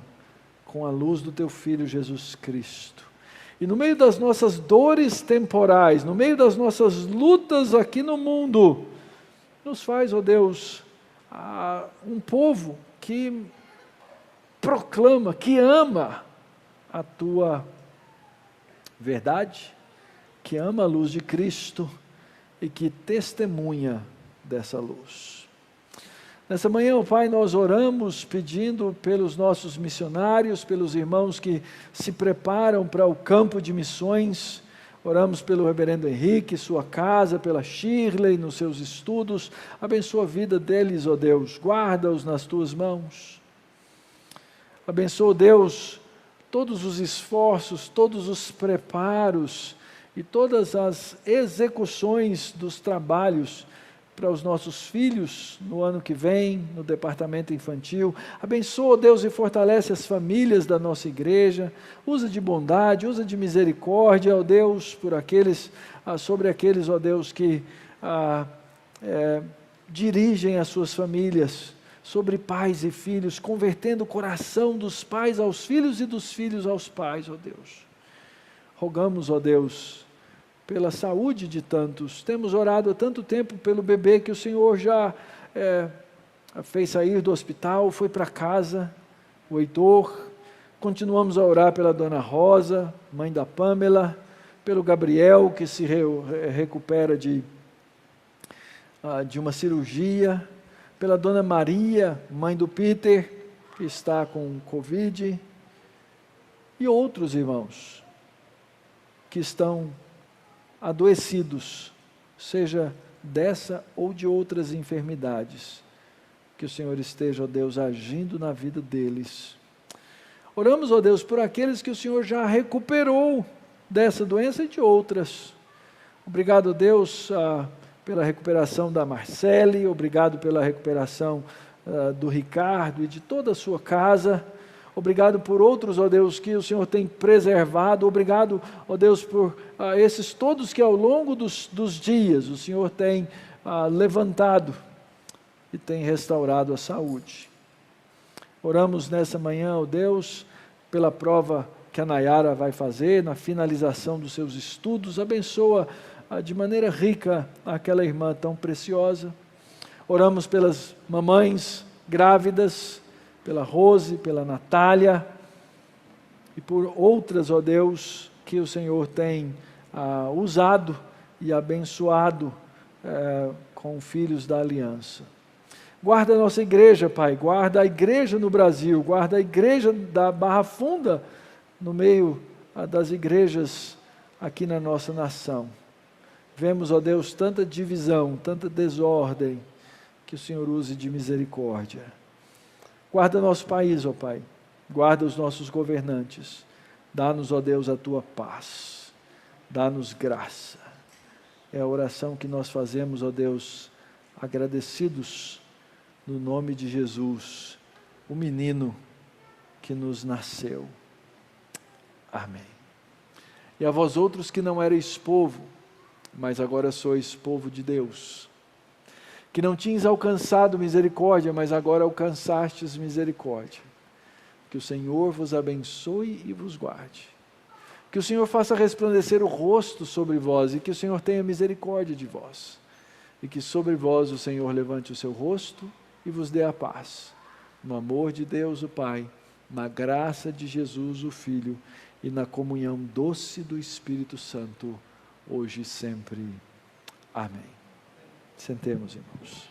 com a luz do Teu Filho Jesus Cristo. E no meio das nossas dores temporais, no meio das nossas lutas aqui no mundo, nos faz, ó Deus, um povo que proclama, que ama a Tua verdade, que ama a luz de Cristo e que testemunha dessa luz. Nessa manhã, ó Pai, nós oramos pedindo pelos nossos missionários, pelos irmãos que se preparam para o campo de missões. Oramos pelo reverendo Henrique, sua casa, pela Shirley, nos seus estudos. Abençoa a vida deles, ó Deus, guarda-os nas Tuas mãos. Abençoa, Deus, todos os esforços, todos os preparos e todas as execuções dos trabalhos para os nossos filhos no ano que vem, no departamento infantil. Abençoa, Deus, e fortalece as famílias da nossa igreja. Usa de bondade, usa de misericórdia, ó Deus, sobre aqueles, ó Deus, que dirigem as suas famílias, sobre pais e filhos, convertendo o coração dos pais aos filhos e dos filhos aos pais, ó Deus. Rogamos, ó Deus, pela saúde de tantos. Temos orado há tanto tempo pelo bebê que o Senhor já fez sair do hospital, foi para casa, o Heitor. Continuamos a orar pela dona Rosa, mãe da Pamela, pelo Gabriel, que se recupera de uma cirurgia, pela dona Maria, mãe do Peter, que está com Covid, e outros irmãos que estão adoecidos, seja dessa ou de outras enfermidades, que o Senhor esteja, ó Deus, agindo na vida deles. Oramos, ó Deus, por aqueles que o Senhor já recuperou dessa doença e de outras. Obrigado, Deus, pela recuperação da Marcele, obrigado pela recuperação do Ricardo e de toda a sua casa. Obrigado por outros, ó Deus, que o Senhor tem preservado. Obrigado, ó Deus, por esses todos que ao longo dos dias o Senhor tem levantado e tem restaurado a saúde. Oramos nessa manhã, ó Deus, pela prova que a Nayara vai fazer, na finalização dos seus estudos. Abençoa de maneira rica aquela irmã tão preciosa. Oramos pelas mamães grávidas, pela Rose, pela Natália, e por outras, ó Deus, que o Senhor tem usado e abençoado com filhos da aliança. Guarda a nossa igreja, Pai, guarda a igreja no Brasil, guarda a igreja da Barra Funda, no meio das igrejas aqui na nossa nação. Vemos, ó Deus, tanta divisão, tanta desordem, que o Senhor use de misericórdia. Guarda nosso país, ó Pai, guarda os nossos governantes, dá-nos, ó Deus, a Tua paz, dá-nos graça. É a oração que nós fazemos, ó Deus, agradecidos no nome de Jesus, o menino que nos nasceu. Amém. E a vós outros que não erais povo, mas agora sois povo de Deus, que não tinhas alcançado misericórdia, mas agora alcançastes misericórdia. Que o Senhor vos abençoe e vos guarde. Que o Senhor faça resplandecer o rosto sobre vós e que o Senhor tenha misericórdia de vós. E que sobre vós o Senhor levante o seu rosto e vos dê a paz. No amor de Deus o Pai, na graça de Jesus o Filho e na comunhão doce do Espírito Santo, hoje e sempre. Amém. Sentemos, irmãos.